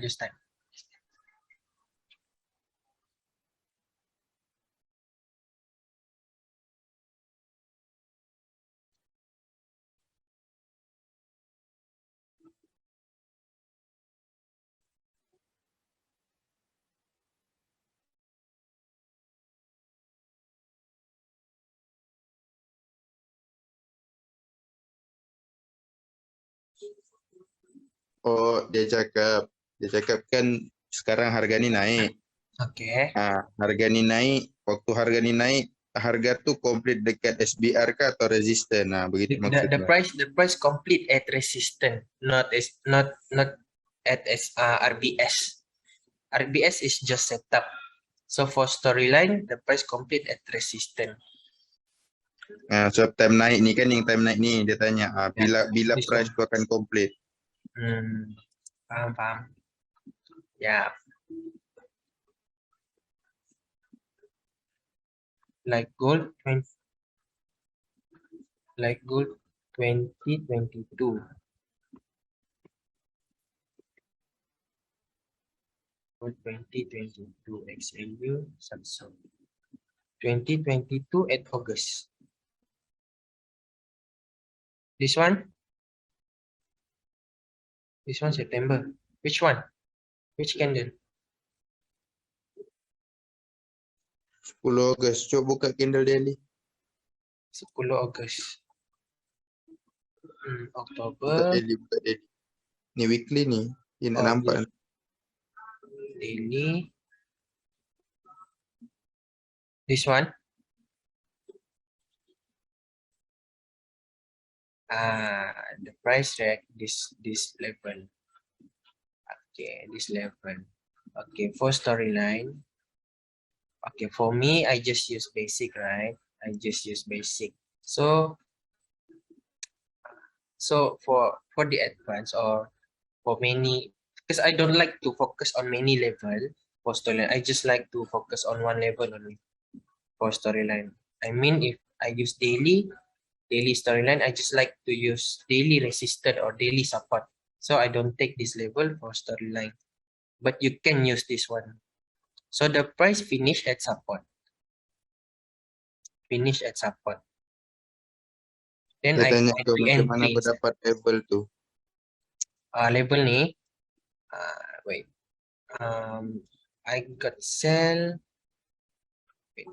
Oh, dia cakap kan sekarang harga ni naik. Okay. Harga ni naik, waktu harga ni naik, harga tu complete dekat SBR kah atau resisten? Begitu maksudnya. The price complete at resistance, not at RBS. RBS is just setup. So for storyline, the price complete at resistance. So time naik ni kan, yang time naik ni dia tanya bila price tu akan complete. Paham. Ya. Like gold 2022. Gold 2022 XLU Samsung. 2022 at August. This one September. Which one? Which candle? 10 Ogos. Coba buka candle daily. 10 August. Oktober. Buka daily. Ni weekly ni. Dia nak nampak. Daily. This one. The price track this level. Okay, this level. Okay, for storyline. Okay, for me, I just use basic, right? I just use basic. So for the advanced or for many, because I don't like to focus on many level for storyline. I just like to focus on one level only for storyline. I mean, if I use daily storyline, I just like to use daily resistant or daily support. So I don't take this level for storyline, but you can use this one. So the price finish at support. Finish at support. Then Saya I tanya get tu the macam mana entry. kau dapat level tu? Label ni. Wait. I got sell. Wait.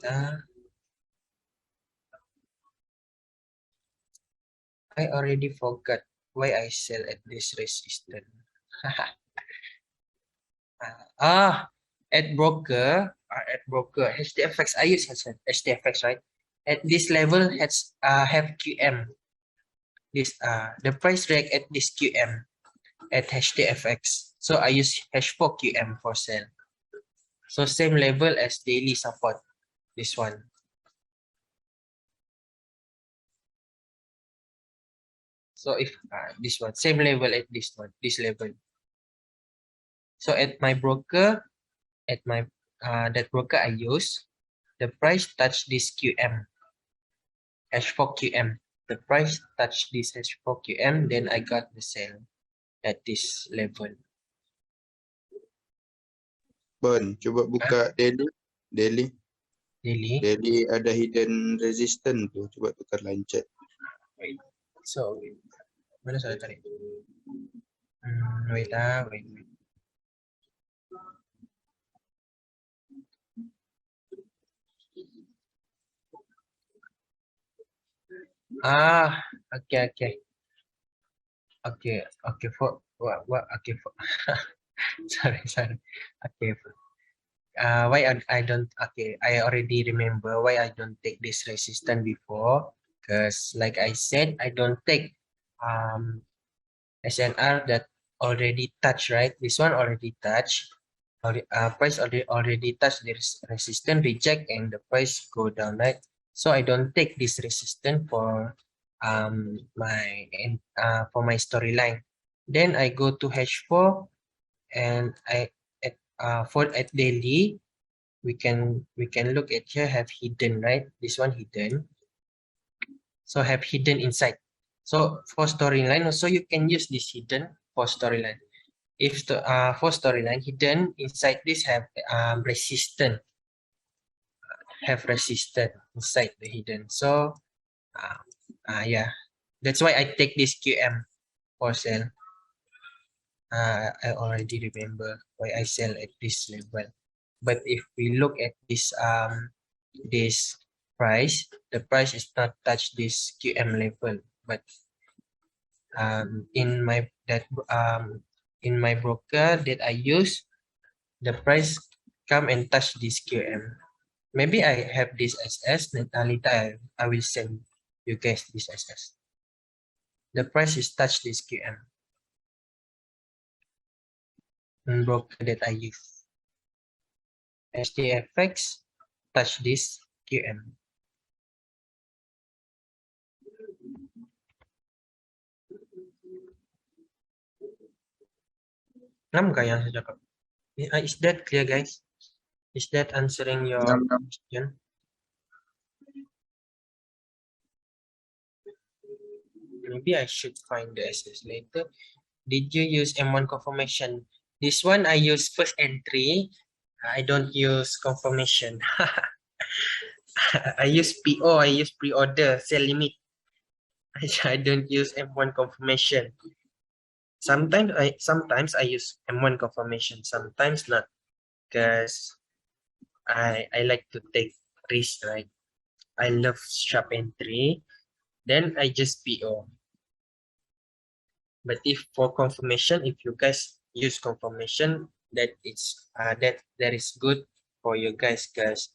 I already forgot why I sell at this resistance. At broker. At broker. HDFX. I use HDFX, right? At this level, have QM. This the price rank at this QM at HDFX. So I use H4 QM for sell. So same level as daily support. This one. So if this one, same level at this one, this level. So at my broker, at my that broker I use, the price touch this QM, H4 QM. The price touch this H4 QM, then I got the sell at this level. Bon, cuba buka daily. Daily. Daily ada hidden resistance tu. Cuba tukar line chart. Wait. So mana saya tarik? Wait. Okay. For what? Okay, for sorry. Okay. Why I don't? Okay, I already remember why I don't take this resistance before. Because like I said, I don't take SNR that already touched, right? This one already touched. Price already touched the resistance, reject, and the price go down, right? So I don't take this resistance for my storyline. Then I go to H4 and at daily we can look at here, have hidden, right? This one hidden. So have hidden inside. So for storyline also you can use this hidden for storyline. If for storyline hidden inside this have resistant, inside the hidden. So yeah, that's why I take this QM for sell. I already remember why I sell at this level. But if we look at this price, the price is not touch this QM level, but in my broker that I use, the price come and touch this QM. Maybe I have this SS, then later I will send you guys this SS. The price is touch this QM in broker that I use. HDFX touch this QM. Paham kah yang saya cakap? Is that clear, guys? Is that answering your question? Maybe I should find the SS later. Did you use M1 confirmation? This one I use first entry. I don't use confirmation. I use PO. I use pre-order sell limit. I don't use M1 confirmation. Sometimes I use M1 confirmation. Sometimes not, because I like to take risk, right? I love sharp entry. Then I just PO. But if for confirmation, if you guys use confirmation, that is good for you guys, because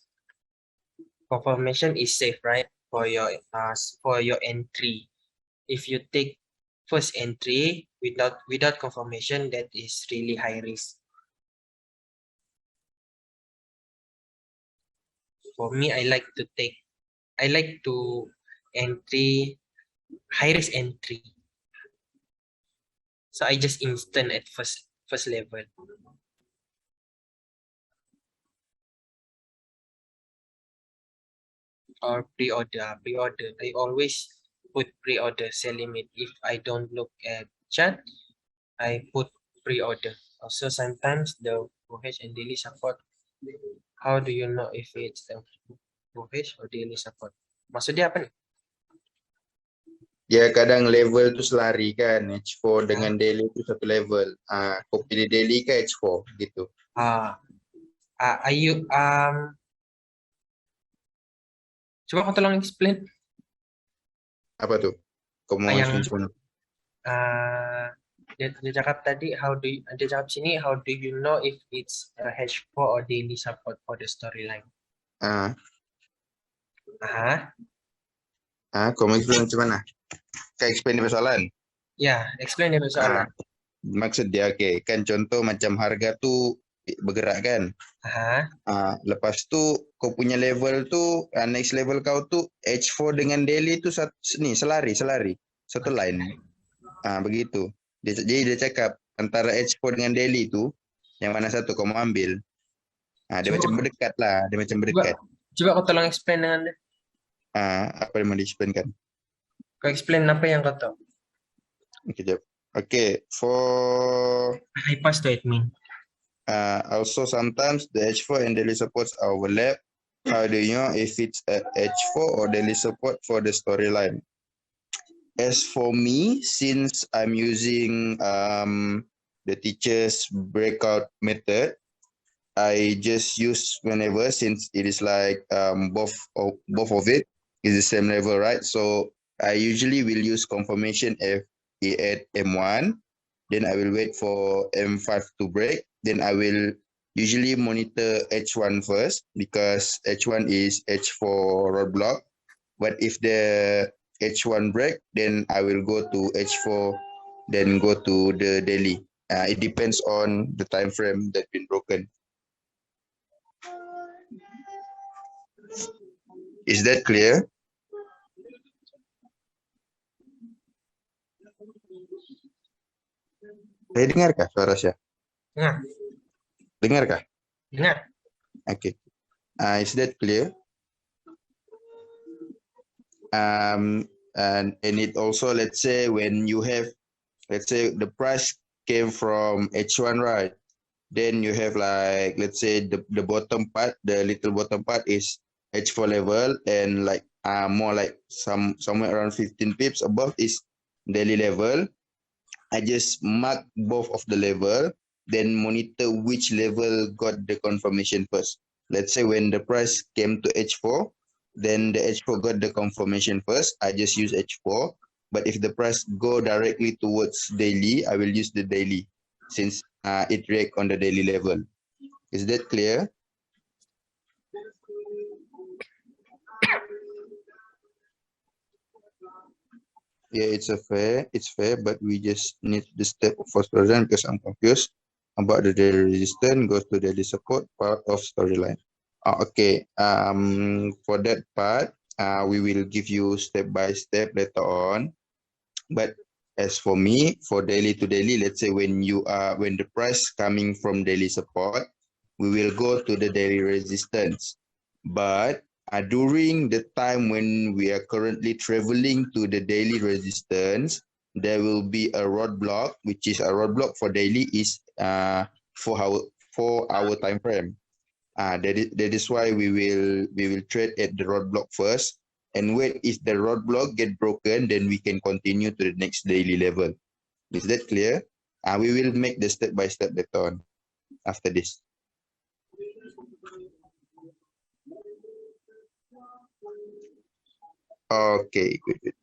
confirmation is safe, right? For your entry. If you take first entry without confirmation, that is really high risk. For me, I like to entry high risk entry. So I just instant at first level. Or pre-order. I always put pre-order sell limit. If I don't look at chat, I put pre-order. Also sometimes the OH and daily support. How do you know if it's the OH or daily support? Maksudnya apa nih? Dia kadang level tu selari kan, H4 dengan daily tu satu level. Kau pilih daily ke H4 gitu. Coba kau tolong explain. Apa tu? Kau mau explain semua? Dia cakap tadi, dia cakap sini, how do you know if it's a H4 or daily support for the storyline? Kau mau explain macam mana? Kau explain di persoalan? Ya, explain di persoalan. Maksud dia, okay, kan contoh macam harga tu bergerak kan? Lepas tu kau punya level tu, next level kau tu H4 dengan daily tu selari satu line. Begitu. Jadi dia cakap antara H4 dengan daily tu yang mana satu kau mau ambil. Dia macam berdekat lah, dia macam berdekat. Coba kau tolong explain dengan dia. Apa yang mau di-explainkan? Kau explain apa yang kau tahu. Okay, for I pass to admin. also sometimes the H4 and daily supports overlap. How do you know if it's a H4 or daily support for the storyline? As for me, since I'm using the teacher's breakout method, I just use whenever, since it is like both of it is the same level, right? So I usually will use confirmation at M1, then I will wait for M5 to break, then I will usually monitor H1 first because H1 is H4 roadblock. But if the H1 break, then I will go to H4, then go to the daily. It depends on the time frame that's been broken. Is that clear? Saya dengarkah suara saya? Dengarkah? Dengar. Okay. Is that clear? And it also, let's say when you have, let's say the price came from H1, right? Then you have like, let's say the bottom part, the little bottom part is H4 level, and like more like somewhere around 15 pips above is daily level. I just mark both of the level, then monitor which level got the confirmation first. Let's say when the price came to H4, then the H4 got the confirmation first. I just use H4. But if the price go directly towards daily, I will use the daily since it react on the daily level. Is that clear? Yeah, it's fair, but we just need the step of first version because I'm confused about the daily resistance goes to daily support part of storyline. Okay, for that part, we will give you step by step later on. But as for me, for daily to daily, let's say when the price coming from daily support, we will go to the daily resistance. But during the time when we are currently traveling to the daily resistance, there will be a roadblock, which is a roadblock for daily is 4-hour time frame. That is why we will trade at the roadblock first and wait if the roadblock get broken, then we can continue to the next daily level. Is that clear? We will make the step by step later on after this. Okay, good.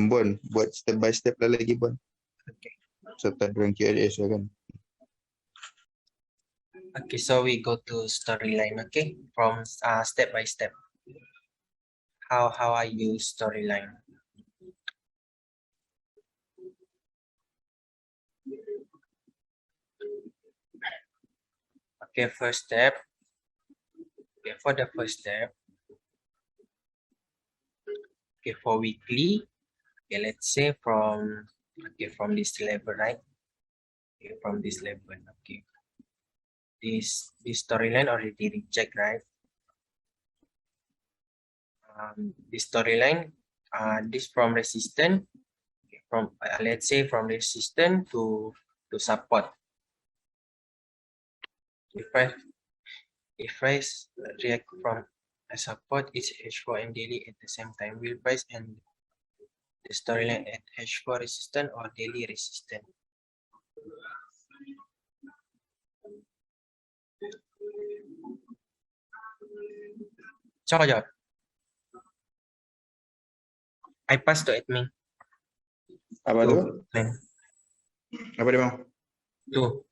Bon, buat step by step lah lagi, Bon. Okay. Serta dengan Q&A silakan. Okay, so we go to storyline, okay? From step by step. how I use storyline. Okay, first step. Okay, for the first step. Okay, for weekly. Okay, let's say from this level, right? Okay, from this level. Okay, this storyline already reject, right? This storyline, this from resistant, from let's say from resistant to support. If price react from a support is H4 and daily at the same time, will price and the storyline at H4 resistant or daily resistant? Siapa jawab? I pass to admin. Apa tu? Apa dia mau? Tuh.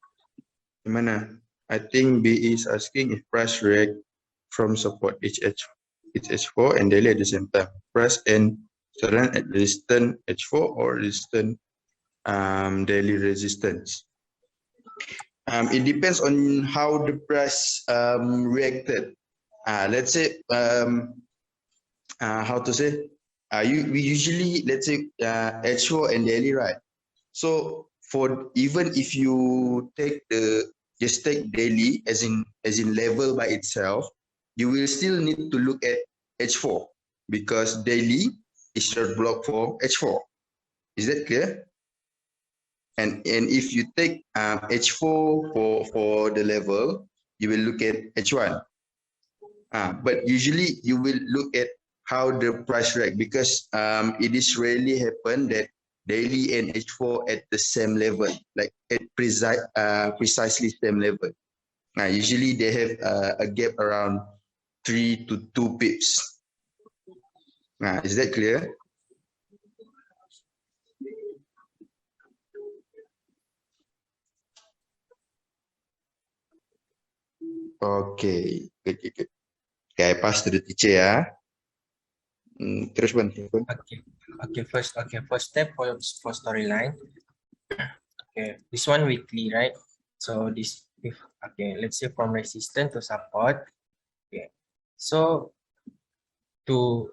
Gimana? I think B is asking if price react from support H4 and daily at the same time. Price and storyline at resistance H4 or resistance daily resistance. It depends on how the price reacted. Let's say how to say? We usually, let's say H4 and daily, right? So for even if you take just take daily as in level by itself, you will still need to look at H4 because daily is short block for H4. Is that clear? And if you take H4 for the level, you will look at H1. But usually you will look at how the price react because it is rarely happen that daily and H4 at the same level, like at precisely same level. Usually they have a gap around 3 to 2 pips. Is that clear? Okay, good. Okay, I pass to the teacher ya. Terus Bang. Okay, first step for storyline. Okay, this one weekly, right? So this, let's say from resistance to support. Okay, so to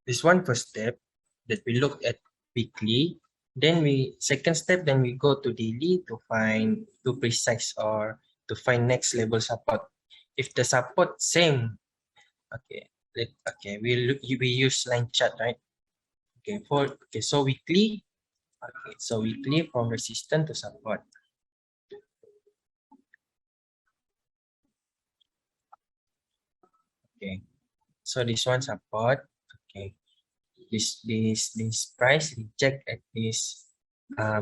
this one first step that we look at weekly, then second step, then we go to daily to find to precise or to find next level support. If the support same, we use line chart, right? So weekly, so weekly from resistance to support. Okay, so this one support. Okay, this price reject at this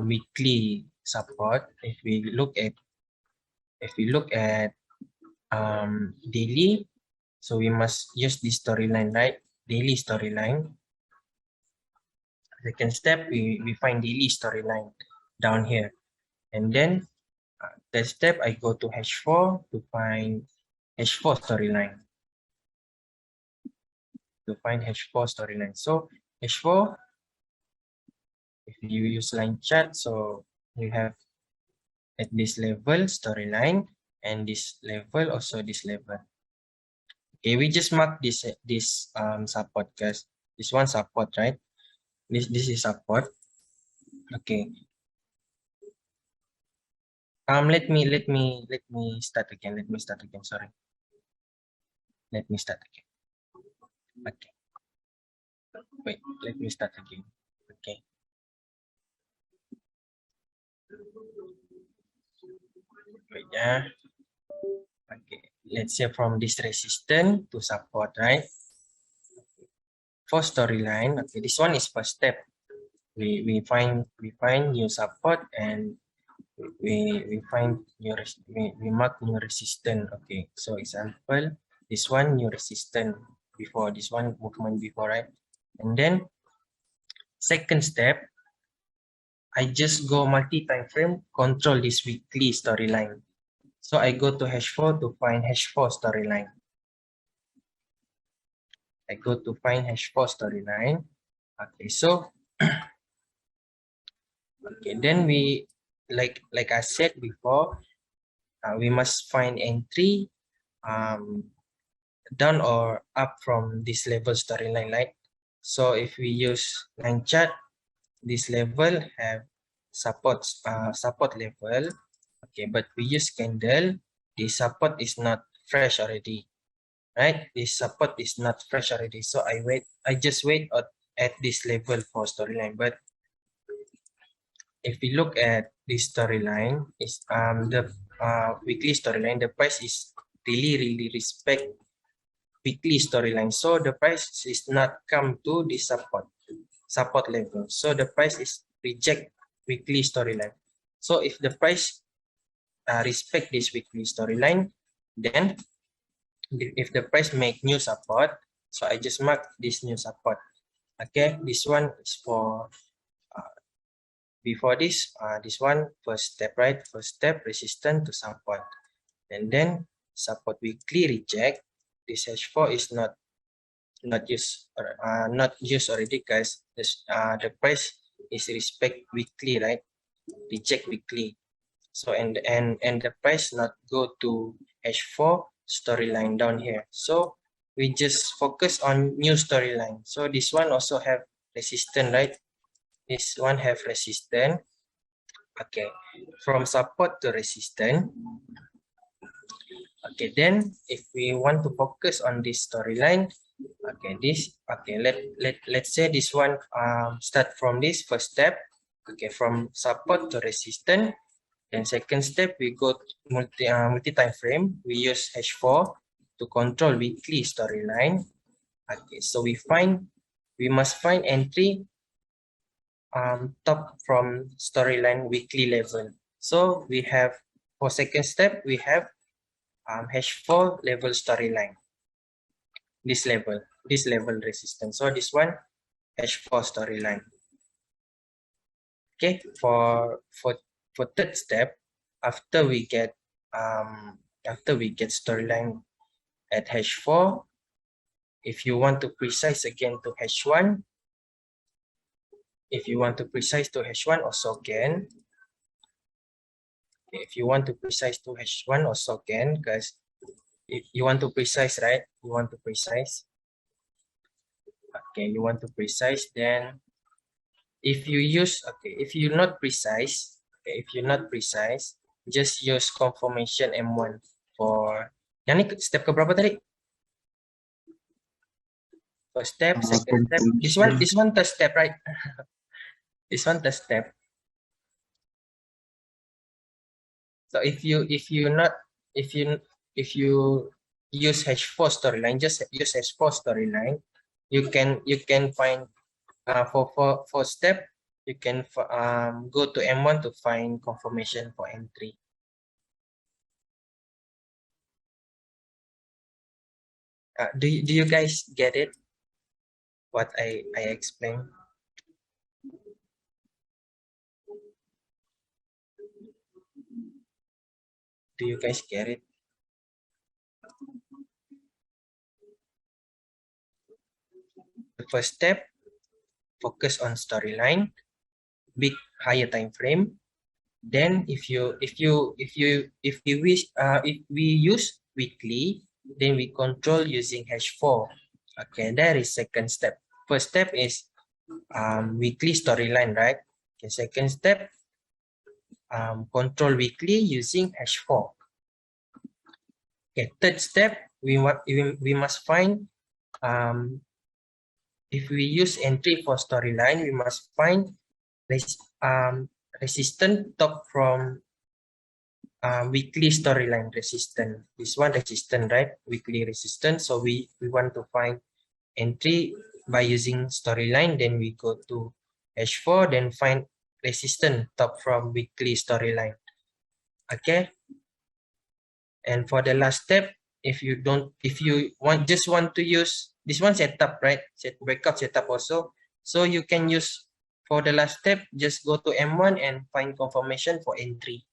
weekly support. If we look at daily, so we must use this storyline, right? Daily storyline. Second step, we find daily storyline down here, and then third step, I go to H4 to find H4 storyline. So H4, if you use line chart, so you have at this level storyline and this level also this level. Okay, we just mark this support, guys. This one support, right? This is support. Okay. Let me start again. Sorry. Let me start again. Okay. Wait, let me start again. Okay. Wait, yeah. Okay. Let's say from this resistance to support, right? For storyline, okay, this one is first step. We find new support and we mark new resistance. Okay, so example, this one new resistance before, this one movement before, right? And then second step, I just go multi-time frame, control this weekly storyline. So I go to H4 to find H4 storyline. I go to find H4 storyline. Okay, so okay, then we like I said before, we must find entry down or up from this level storyline, right? So if we use line chart, this level have support level. Okay, but we use candle. The support is not fresh already, right? This support is not fresh already. So I just wait at this level for storyline. But if we look at this storyline, is the weekly storyline, the price is really respect weekly storyline. So the price is not come to the support level. So the price is reject weekly storyline. So if the price respect this weekly storyline, then if the price make new support, so I just mark this new support. Okay, this one is for before this one first step, right? First step, resistance to support, and then support weekly reject. This H4 is not used already, guys. The price is respect weekly, right? Reject weekly. So and the price not go to H4 storyline down here. So we just focus on new storyline. So this one also have resistance, right? This one have resistance. Okay, from support to resistance. Okay, then if we want to focus on this storyline, okay, let's say this one start from this first step. Okay, from support to resistance. Then second step, we go to multi time frame. We use H4 to control weekly storyline. Okay, so we must find entry top from storyline weekly level. So we have for second step we have H4 level storyline. This level resistance. So this one H4 storyline. Okay, for third step, after we get storyline at H4, if you want to precise again to H1, if you want to precise to H1 also can. If you want to precise to H1 also can, because if you want to precise, right? You want to precise. Okay, you want to precise, then if you use, okay, if you're not precise, okay, if you're not precise, just use confirmation M1 for, yang ni step ke berapa tadi? First step, second step. This one third step, right? This one third step. So if you use H4 storyline, just use H4 storyline, you can find for step, you can go to M1 to find confirmation for entry. Do you guys get it? What I explained? Do you guys get it? The first step, focus on storyline, big higher time frame. Then if we use weekly, then we control using H4. Okay, that is second step. First step is weekly storyline, right? Okay, second step, control weekly using H4. Okay, third step, we must find if we use entry for storyline, we must find resistance top from weekly storyline resistance. This one resistance, right? Weekly resistance. So we want to find entry by using storyline. Then we go to H4, then find resistance top from weekly storyline. Okay. And for the last step, if you just want to use this one setup, right? Breakout setup also. So you can use for the last step, just go to M1 and find confirmation for entry.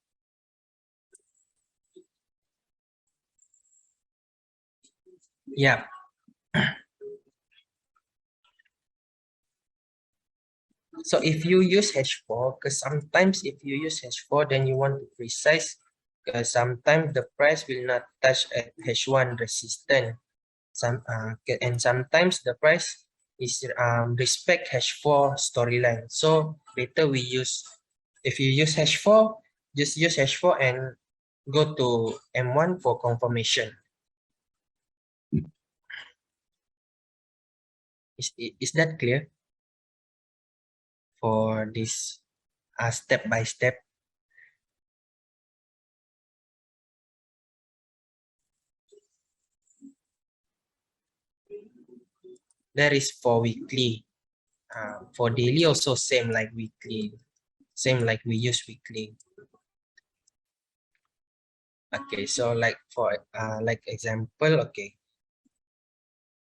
Yeah. So if you use H4, because sometimes if you use H4, then you want to precise, because sometimes the price will not touch at H1 resistance. And sometimes the price is respect H4 storyline. So better we use, if you use H4, just use H4 and go to M1 for confirmation. Is that clear for this step by step? That is for weekly. For daily also same like weekly, same like we use weekly. Okay, so like for like example, okay,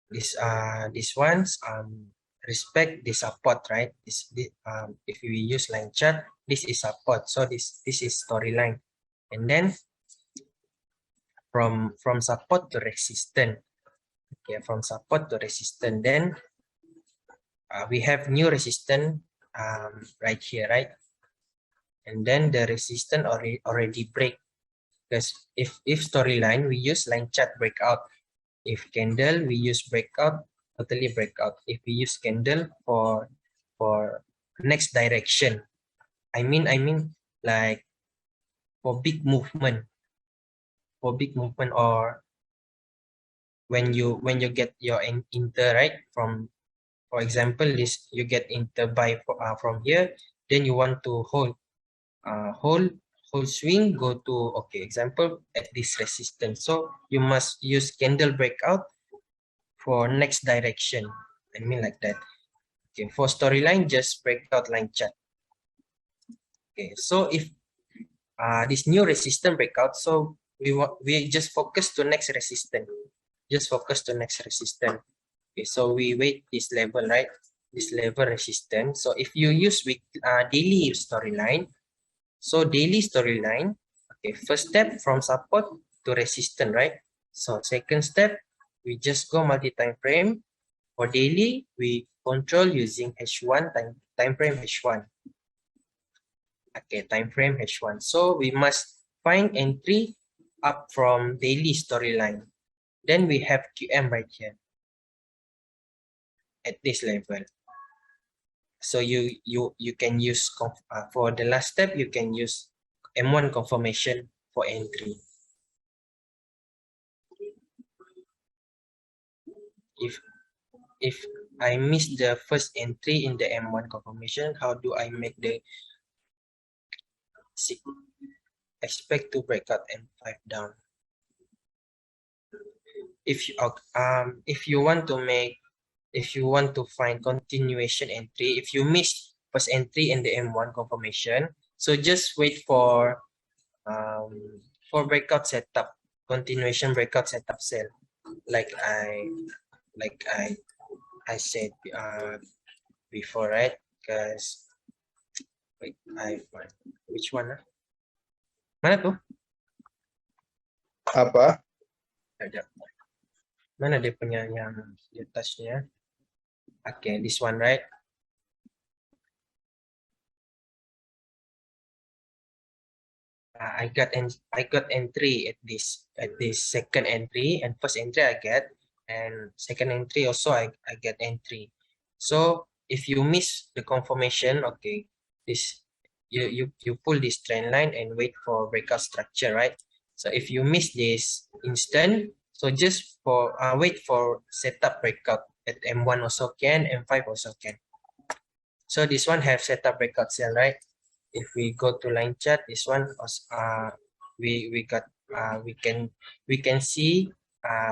this ones respect the support, right? If we use line chart, this is support, so this is storyline, and then from support to resistance. Okay, from support to resistance, then we have new resistance right here, right? And then the resistance already break, because if storyline we use line chart breakout, if candle we use breakout, totally breakout. If we use candle for next direction, I mean like for big movement, or when you get your inter, right, from, for example, this you get inter buy from here, then you want to hold whole swing, go to, okay, example at this resistance, so you must use candle breakout for next direction. I mean like that. Okay, for storyline, just breakout line chart. Okay, so if this new resistance breakout, so we just focus to next resistance, just focus to next resistance. Okay, so we wait this level, right, this level resistance. So if you use with daily storyline, so daily storyline, okay, first step from support to resistance, right? So second step, we just go multi-time frame. For daily, we control using H1 time frame H1. Okay, time frame H1. So we must find entry up from daily storyline. Then we have QM right here at this level. So you can use for the last step, you can use M1 confirmation for entry. If I miss the first entry in the M1 confirmation, how do I make the expect to break out M5 down? If you want to make, if you want to find continuation entry, if you miss first entry in the M1 confirmation, so just wait for breakout setup, continuation breakout setup sell, like I said before, right? Because wait, I find which one? Mana tuh? Apa? Ada. Mana dia punya yang di atasnya? Okay, this one, right? I got entry at this second entry, and first entry I get, and second entry also I get entry. So if you miss the confirmation, okay, this you pull this trend line and wait for breakout structure, right? So if you miss this instant, so just for wait for setup breakout at M1 also can, M5 also can. So this one have setup breakout sell, right? If we go to line chart, this one we got we can see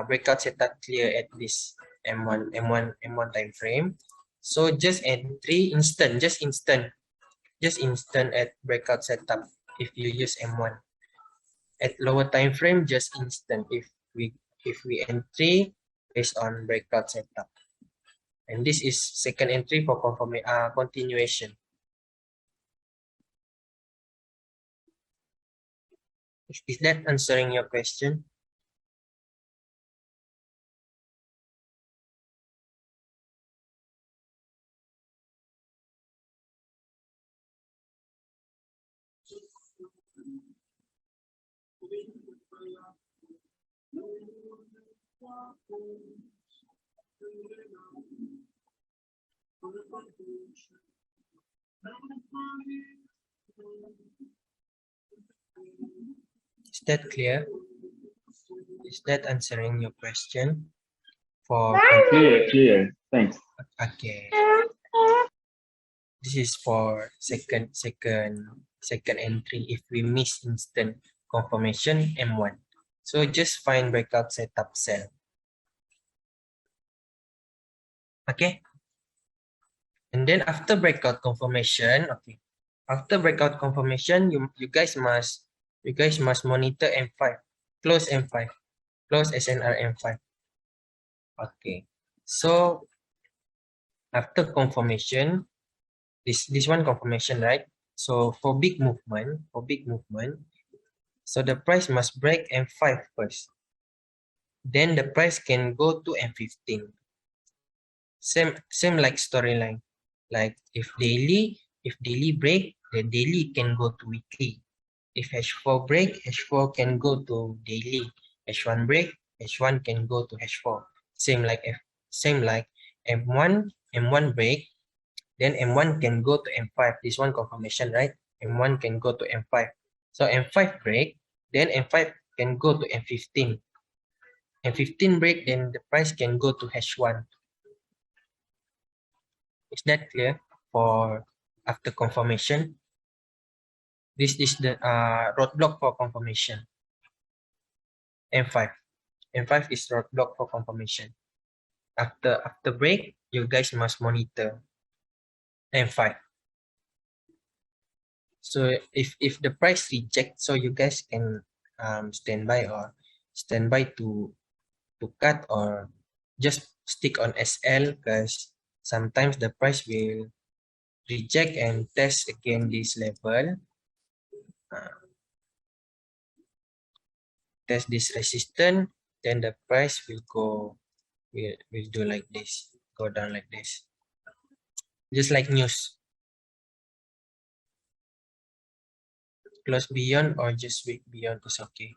breakout setup clear at this M1 time frame. So just entry instant, just instant at breakout setup if you use M1. At lower time frame, just instant if we entry based on breakout setup. And this is second entry for continuation. Is that answering your question? Is that clear? Is that answering your question? For Clear. Thanks. okay, this is for second entry. If we miss instant confirmation M1, so just find breakout setup cell. Okay, and then after breakout confirmation, okay, after breakout confirmation, you guys must monitor M5, close M5, close SNR M5. Okay, so after confirmation, this one confirmation, right? So for big movement, so the price must break M5 first. Then the price can go to M15. Same like storyline. Like if daily break, then daily can go to weekly. If H4 break, H4 can go to daily. H1 break, H1 can go to H4. Same like M1 break, then M1 can go to M5. This one confirmation, right? M1 can go to M5. So M5 break, then M5 can go to M15. M15 break, then the price can go to H1. Is that clear? For after confirmation, this is the roadblock for confirmation. M5. M5 is roadblock for confirmation. After break, you guys must monitor M5. So if the price reject, so you guys can stand by to cut, or just stick on SL, because sometimes the price will reject and test again this level, test this resistance, then the price will do like this, go down like this, just like news, close beyond or just week beyond is okay.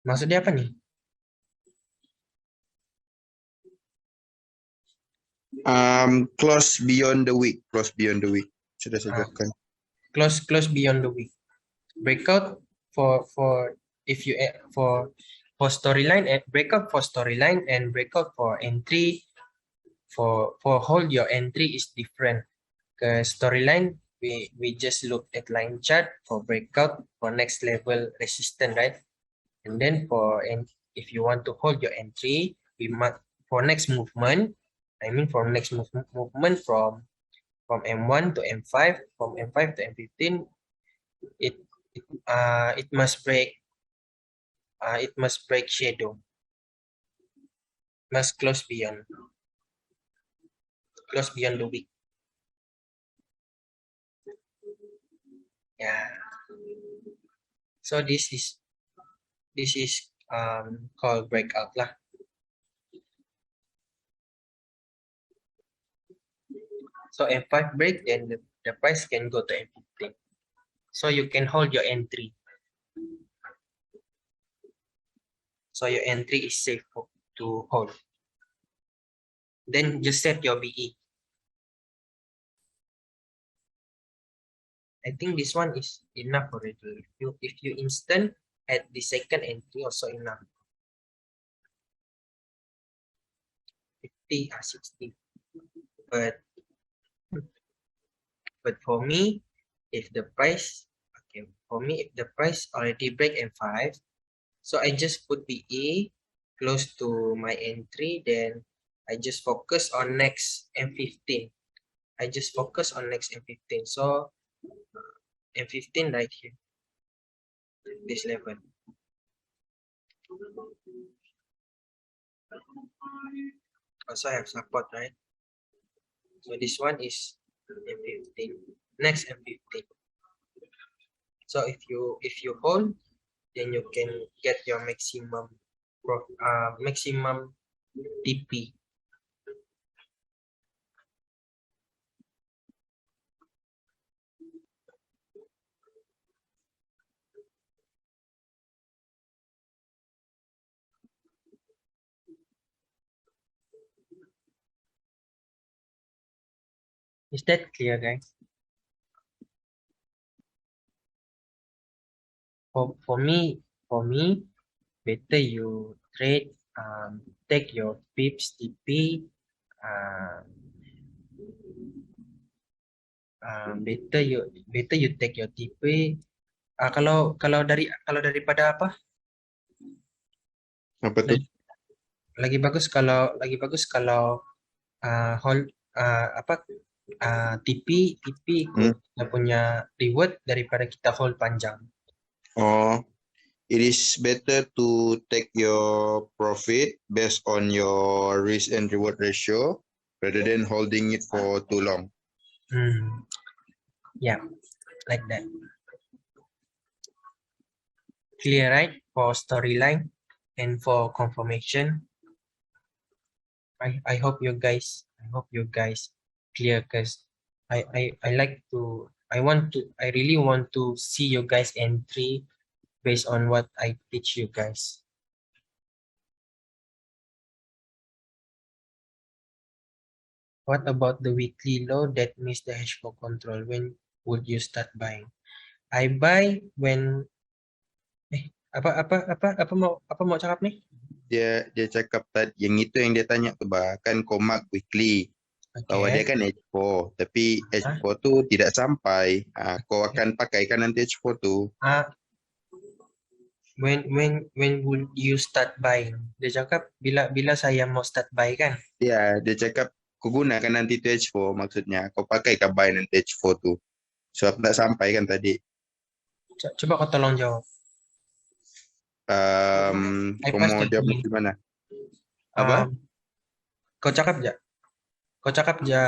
Maksudnya apa nih? Close beyond the week. Sudah saya jawabkan. Close beyond the week. Breakout for if you for storyline, and breakout for storyline and breakout for entry, for hold your entry is different. Because storyline we just look at line chart. For breakout, for next level resistance, right? And then if you want to hold your entry, we must for next movement. I mean for next movement from M1 to M5, from M5 to M15, it must break shadow, must close beyond the week. Yeah. So this is called breakout lah. So M5 break, then the price can go to M15. So you can hold your entry. So your entry is safe to hold. Then just set your BE. I think this one is enough already. If you instant at the second entry, also enough. 50 or 60. But for me, if the price already break M5, so I just put BE close to my entry, then I just focus on next M15. So M15 right here, this level. Also have support, right? So this one is M15, next M15. So if you hold, then you can get your maximum TP. Is that clear, guys? For me, better you trade, take your pips TP, better you take your TP. Kalau daripada apa? Apa tuh? Lagi bagus kalau hold apa TP ikut kita punya reward daripada kita hold panjang. Oh, it is better to take your profit based on your risk and reward ratio rather than holding it for too long. Yeah, like that. Clear, right? For storyline and for confirmation. I hope you guys clear, because I really want to see you guys entry based on what I teach you guys. What about the weekly low that miss the H4 control? When would you start buying? I buy when apa mau cakap nih? Dia cakap tadi yang itu yang dia tanya tuh, bahkan kau mark weekly. Bahwa dia Okay. kan H4, tapi H4 tu tidak sampai. Kau akan pakai kan nanti H4 tu. When would you start buying? Dia cakap bila saya mau start buy kan? Ya, dia cakap kau gunakan nanti tu H4, maksudnya kau pakai ke buy nanti H4 tu. Sebab tak sampai kan tadi. Coba kau tolong jawab. Kau mau jawab gimana? Apa? Kau cakap ja? Kau cakap ja?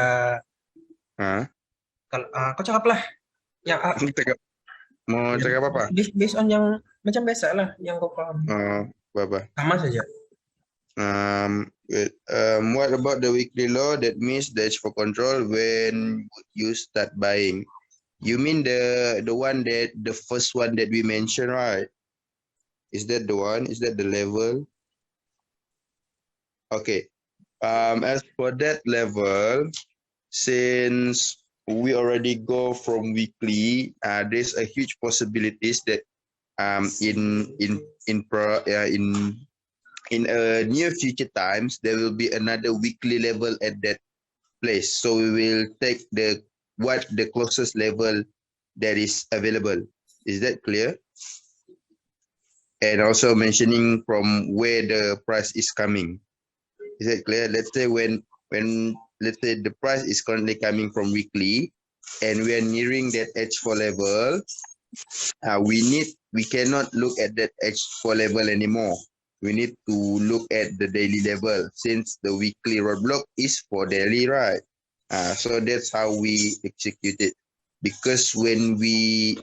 Kau cakap lah. Mau cakap apa? Based on yang macam biasa lah, yang kau paham. Apa? Sama saja. What about the weekly low that miss the H4 control when you start buying? You mean the one that the first one that we mentioned, right? Is that the one? Is that the level? Okay. As for that level, since we already go from weekly, there's a huge possibilities that in near future times there will be another weekly level at that place. So we will take the closest level that is available. Is that clear? And also mentioning from where the price is coming. Is that clear? Let's say when let's say the price is currently coming from weekly and we are nearing that H4 level, we cannot look at that H4 level anymore. We need to look at the daily level since the weekly roadblock is for daily, right? So that's how we execute it. Because when we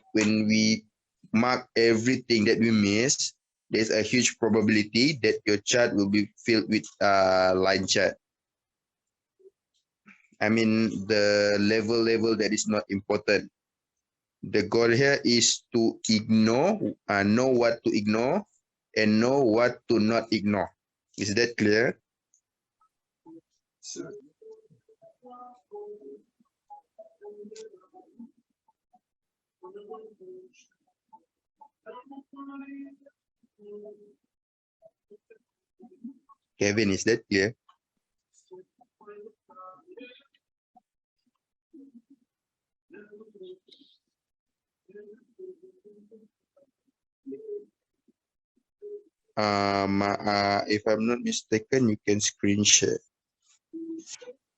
mark everything that we miss, there's a huge probability that your chart will be filled with line chart. I mean, the level that is not important. The goal here is to ignore, know what to ignore, and know what to not ignore. Is that clear? Kevin, is that clear? If I'm not mistaken, you can screen share.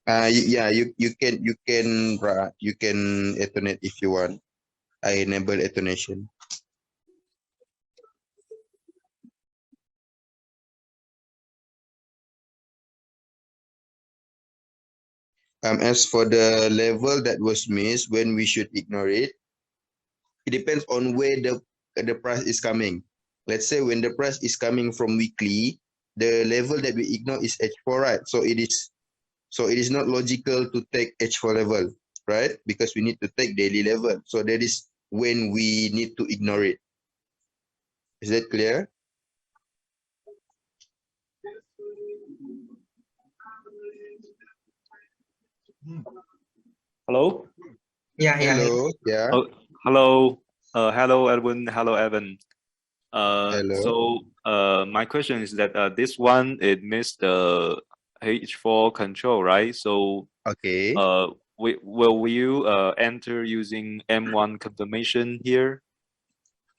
Yeah, you can alternate if you want. I enable alternation. As for the level that was missed, when we should ignore it, it depends on where the price is coming. Let's say when the price is coming from weekly, the level that we ignore is H4, right? So it is not logical to take H4 level, right? Because we need to take daily level. So that is when we need to ignore it. Is that clear? Hello? Yeah, Hello. Yeah. Oh, hello. Hello, Edwin. Hello, Evan. Hello. My question is that this one it missed the H4 control, right? So Okay. will you enter using M1 confirmation here?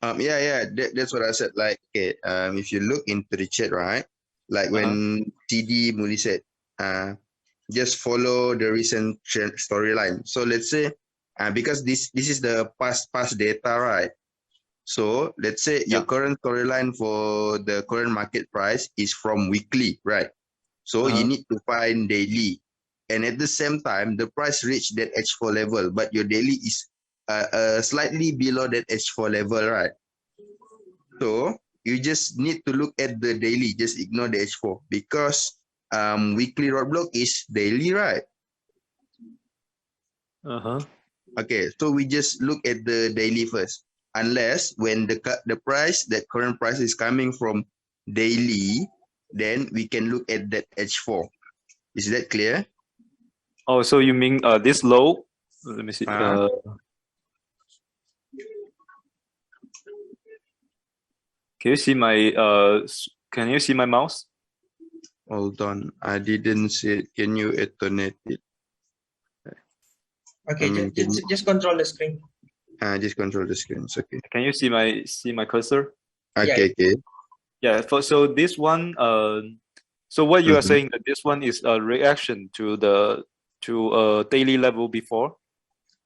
Yeah. That's what I said. Like, okay. If you look into the chat, right? Like Uh-huh. when TD Muli said, just follow the recent storyline. So let's say, because this is the past data, right? So let's say your Yeah. current storyline for the current market price is from weekly, right? So you Uh-huh. need to find daily. And at the same time, the price reached that H4 level, but your daily is slightly below that H4 level, right? So you just need to look at the daily, just ignore the H4 because weekly roadblock is daily, right? Uh-huh. Okay, so we just look at the daily first. Unless when the price, that current price is coming from daily, then we can look at that H4. Is that clear? Oh, so you mean this low? Let me see. Uh, Can you see my can you see my mouse? Hold on, I didn't see it. Can you alternate it? Okay, Can you just control the screen. just control the screen? It's okay. Can you see my cursor? Yeah. Okay. Yeah. So this one so what you are Mm-hmm. saying that this one is a reaction to the daily level before?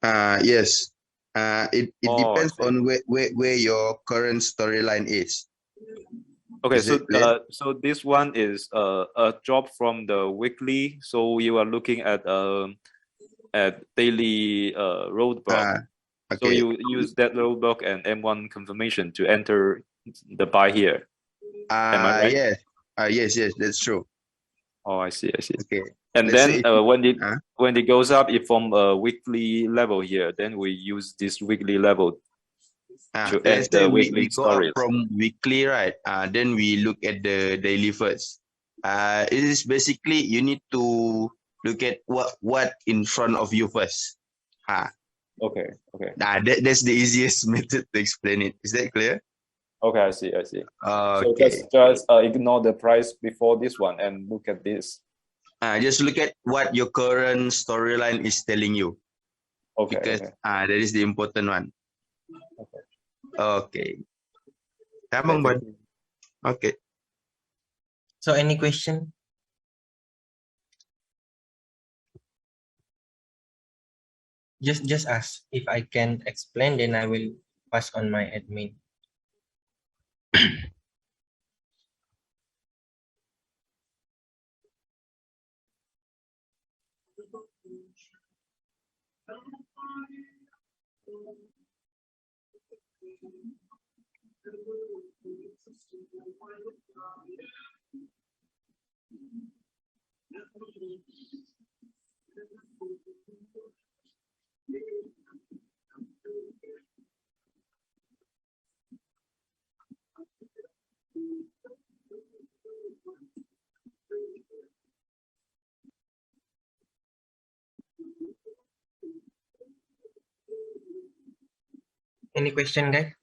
Yes. It Oh, I depends see. on where your current storyline is. Okay, Is so that clear? so this one is a drop from the weekly. So you are looking at daily roadblock. Uh, So okay. you use that roadblock and M1 confirmation to enter the buy here. Am I right? Yes. Yes, that's true. Oh, I see, I see. Okay. And Let's then say if uh, when it goes up, it form a weekly level here. Then we use this weekly level to end let's say the we weekly go up story. from weekly, right? Then we look at the daily first. It is basically you need to look at what in front of you first. Okay, okay, That's the easiest method to explain it. Is that clear? okay. I see, I see. So Okay. just ignore the price before this one and look at this. Just look at what your current storyline is telling you Okay, because okay, that is the important one. okay. Okay. Okay, Tamang thank Bon. you. Okay. So any question? Just ask. If I can explain, then I will pass on my admin. Any question, guys?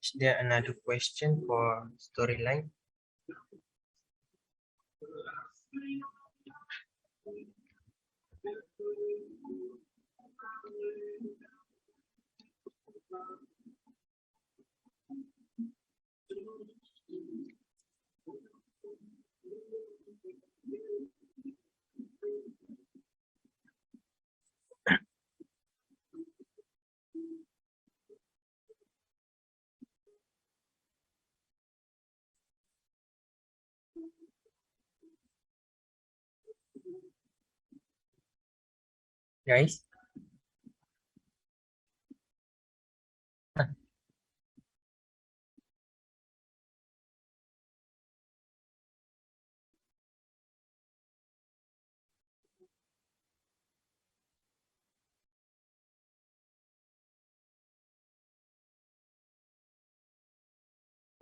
Is there another question for storyline? Guys?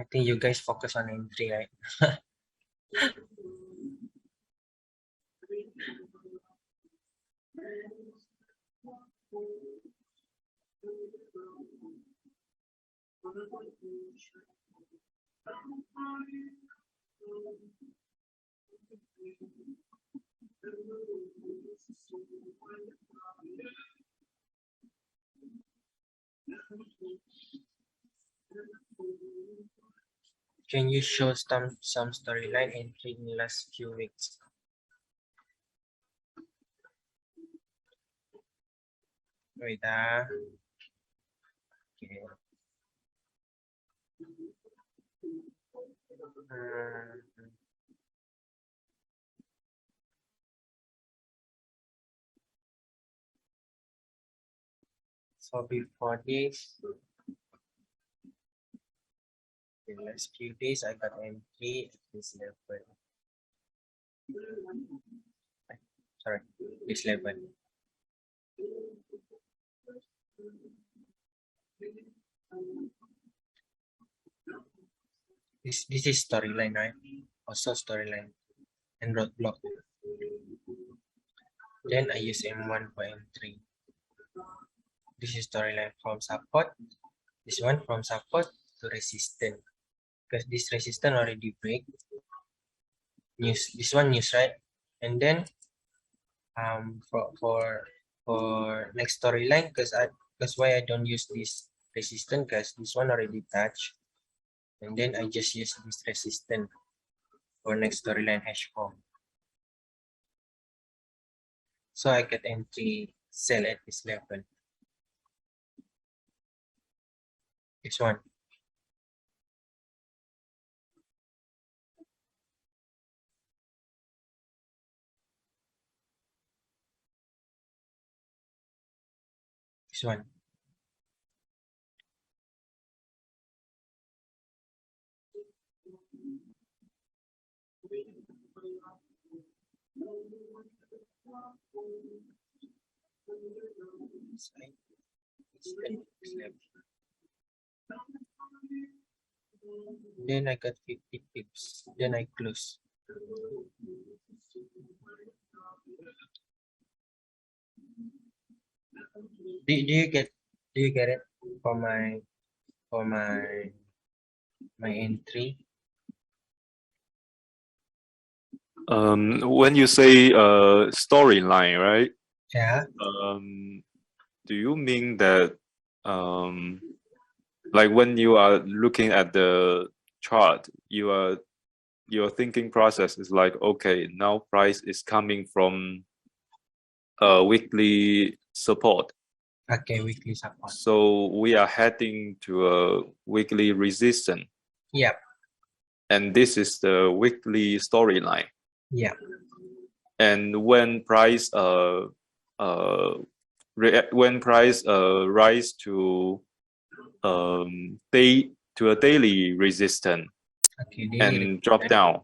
I think you guys focus on entry, right? Can you show some storyline entry in the last few weeks? Wait, okay. So before this, the last few days, I got entry at this level. Sorry, this level. This is storyline, right? Also storyline and roadblock. Then I use M1 for M3. This is storyline from support. This one from support to resistance. Because this resistance already break. News. This one news, right? And then for next storyline, because why I don't use this resistance, because this one already touched. And then I just use this resistance for next storyline hash4. So I get entry sell at this level. This one. This one. Then I got 50 pips. Then I close. Do you get it for my entry? When you say storyline, right? Yeah. Do you mean that like when you are looking at the chart, your thinking process is like, okay, now price is coming from weekly support. Okay, weekly support. So we are heading to a weekly resistance. Yeah. And this is the weekly storyline. Yeah. And when price rise to a daily resistance, Okay, daily and drop down,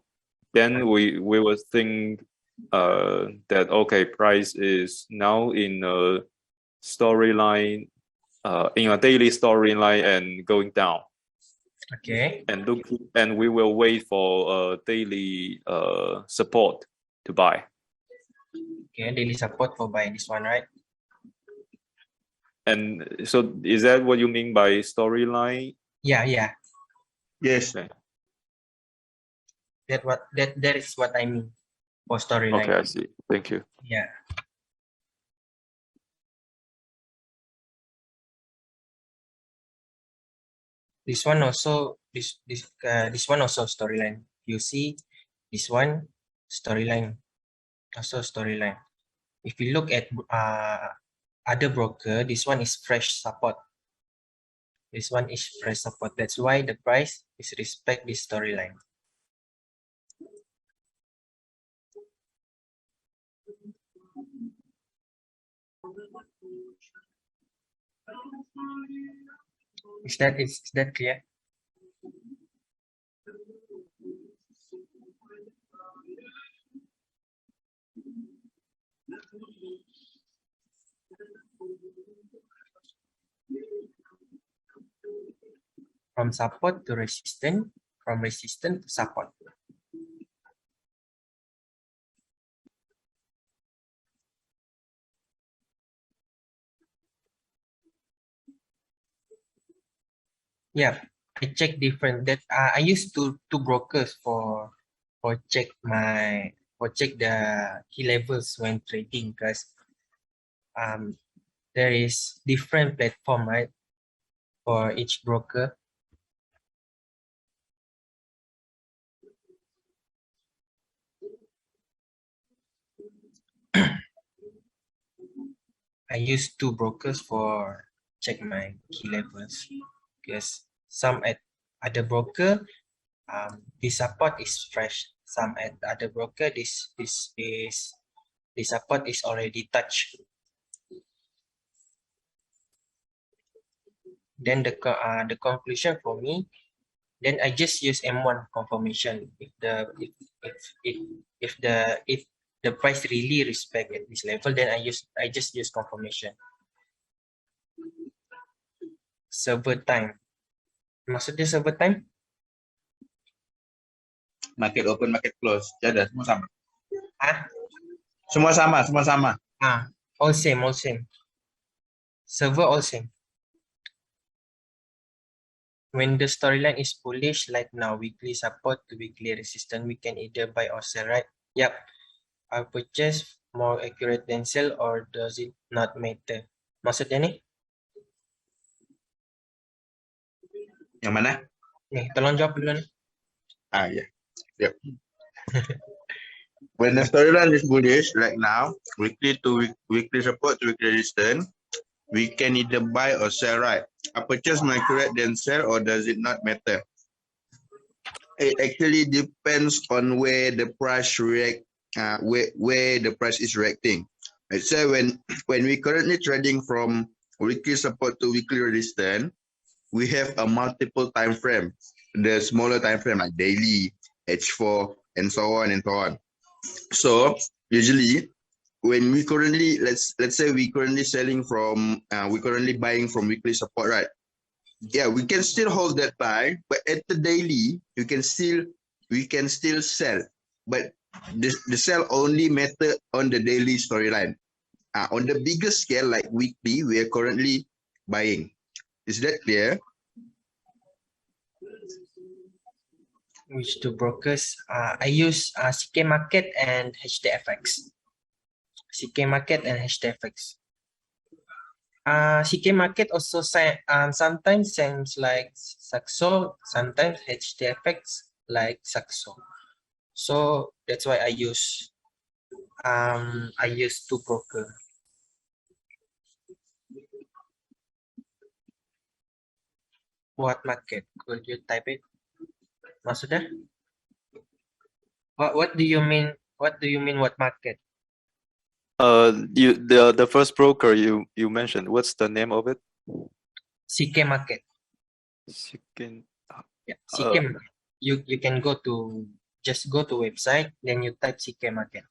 then we will think that okay, price is now in a storyline, in a daily storyline and going down. Okay. And we will wait for a daily support to buy. Okay, daily support for buying this one, right? And so is that what you mean by storyline? Yeah, yeah. Yes. Okay. That is what I mean for storyline. Okay, I see. Thank you. Yeah. This one also this one also storyline. You see this one storyline, also storyline. If you look at other broker, this one is fresh support. This one is fresh support. That's why the price is respect this storyline. Is that clear? from support to resistance, from resistance to support. Yeah, I check different that I use two brokers for check the key levels when trading, because there is different platform, right, for each broker. I use two brokers for check my key levels, because some at other broker the support is fresh, some at other broker this support is already touched. Then the conclusion for me, then I just use M1 confirmation if the price really respect at this level, then I just use confirmation. Server time, maksudnya server time? Market open, market close. Tiada, semua sama. Ah, Semua sama. all same. Server all same. When the storyline is bullish, like now, weekly support to weekly resistance, we can either buy or sell, right? Yep. I purchase more accurate than sell, or does it not matter? Maksudnya nih? Yang mana? Nih, tolong jawab dulu nih. Yeah. Yep. When the storyline is bullish, like now, weekly to weekly support to weekly resistance, we can either buy or sell, right? I purchase more accurate than sell, or does it not matter? It actually depends on where the price react, where the price is reacting. Let's say when we currently trading from weekly support to weekly resistance, we have a multiple time frame. The smaller time frame like daily, H4, and so on and so on. So usually when we currently let's say we currently selling from we currently buying from weekly support, right? Yeah, we can still hold that buy, but at the daily we can still sell, but the sell only matter on the daily storyline. On the bigger scale like weekly, we are currently buying. Is that clear? Which two brokers? I use CK Market and HDFX. CK Market and HDFX. CK Market also sometimes sends like Saxo, sometimes HDFX like Saxo. So that's why I use two broker. What market? Could you type it? Maksudnya? What do you mean? What do you mean? What market? The first broker you mentioned, what's the name of it? CK Market. Chicken. Yeah, CK Market. You can just go to website, then you type CK Market.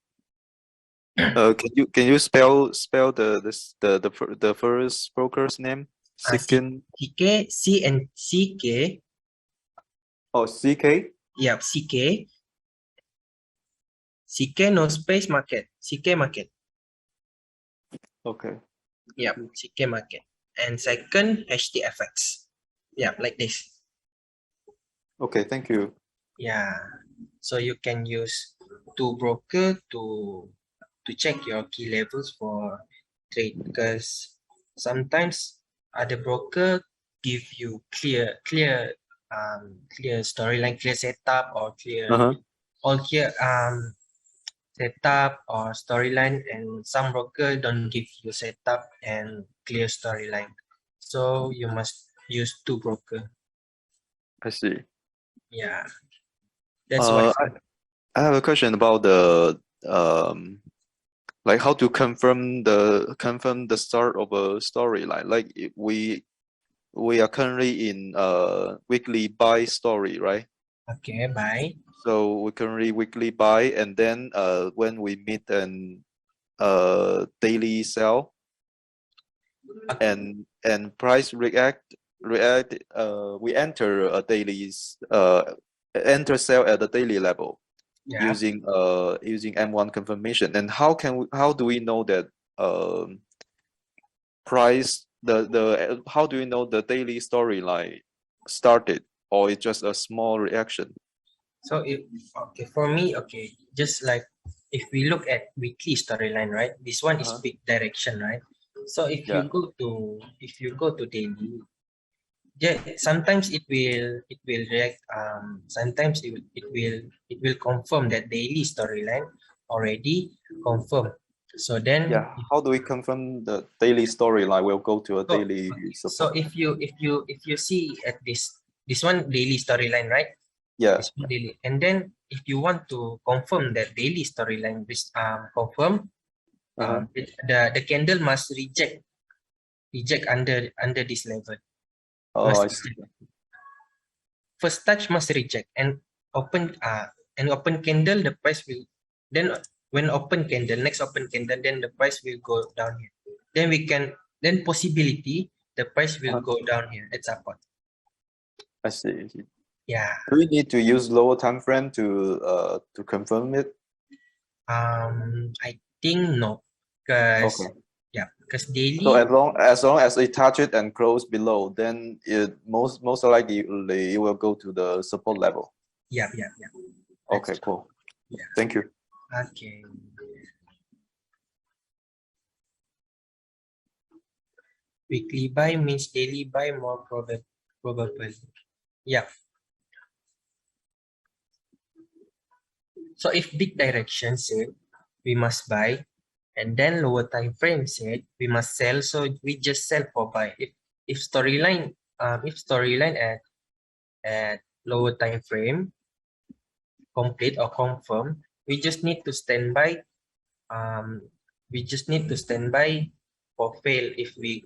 Can you spell the first broker's name? Chicken. CK, C and CK. Oh, CK. Yeah, CK. CK no space market. CK Market. Okay. Yeah, CK Market. And second, HDFX. Yeah, like this. Okay, thank you. Yeah, so you can use two broker to check your key levels for trade, because sometimes other broker give you clear storyline, clear setup, or clear setup or storyline, and some broker don't give you setup and clear storyline. So you must use two broker. I see. Yeah, that's why. I have a question about the like how to confirm the start of a storyline. Like we are currently in weekly buy story, right? Okay, bye. So we currently weekly buy, and then when we meet an daily sell, Okay. and price react we enter a daily enter sell at the daily level Yeah. using M1 confirmation. And how do we know that price how do we know the daily storyline started, or it's just a small reaction? So if okay for me, okay, just like if we look at weekly storyline, right? This one is Uh-huh. big direction, right? So if Yeah. you go to daily, yeah, sometimes it will react. Sometimes it will confirm that daily storyline already confirmed. So then Yeah. How do we confirm the daily storyline will go to a so daily okay, so support? if you see at this one daily storyline, right? Yeah. This one daily, and then if you want to confirm that daily storyline is confirm, Uh-huh. the candle must reject under this level. Oh, Must I see. reject. First touch must reject open open candle, the price will then when open candle, next open candle, then the price will go down here. Then we can then possibility the price will Uh-huh. go down here at support. I see. Yeah. Do we need to use lower time frame to confirm it? I think no, because Okay. yeah, because So daily, as long as it touch it and close below, then it most likely it will go to the support level. yeah. Okay, That's cool. yeah. Thank you. Okay. Weekly buy means daily buy more probable. Yeah. So if big direction said we must buy, and then lower time frame said we must sell, so we just sell for buy. If storyline at lower time frame complete or confirm, we just need to stand by. Um, we just need to stand by for fail if we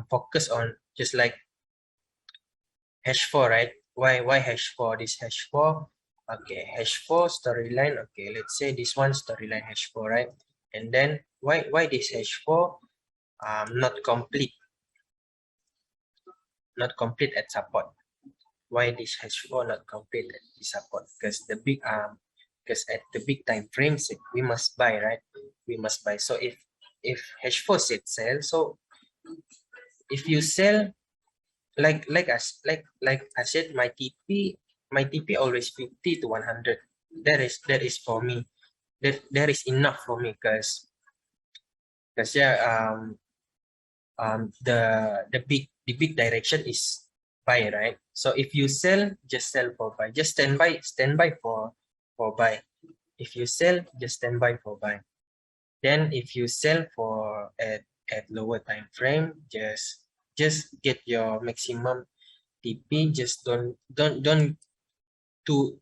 focus on just like hash 4, right? Why hash 4? This hash 4. Okay, hash 4 storyline. Okay, let's say this one storyline hash 4, right? And then why this hash 4 not complete at support? Why this hash 4 not complete at the support? Because at the big time frames we must buy, right? We must buy. So if hash 4 said sell, so if you sell like I said, my TP always 50 to 100. That is for me. That is enough for me because yeah the big direction is buy, right? So if you sell, just sell for buy. Just stand by for buy. If you sell, just stand by for buy. Then if you sell for at lower time frame, just get your maximum TP. Just don't to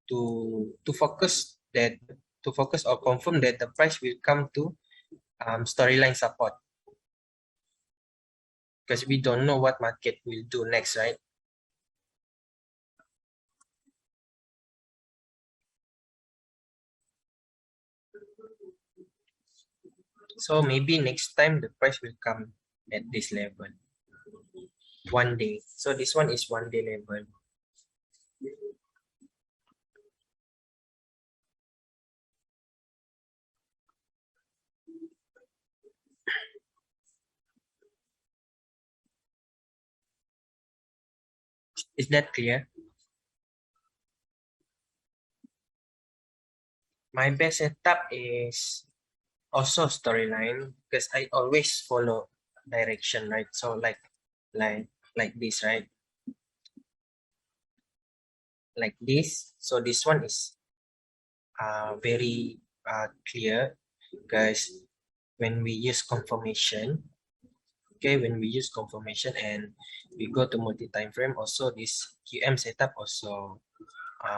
to focus that to focus or confirm that the price will come to storyline support, because we don't know what market will do next, right? So maybe next time the price will come at this level one day. So this one is 1 day level. Is that clear? My best setup is also storyline because I always follow direction, right? So like like this, right? Like this. So this one is very clear because when we use confirmation, okay, when we use confirmation and we go to multi-time frame, also this QM setup also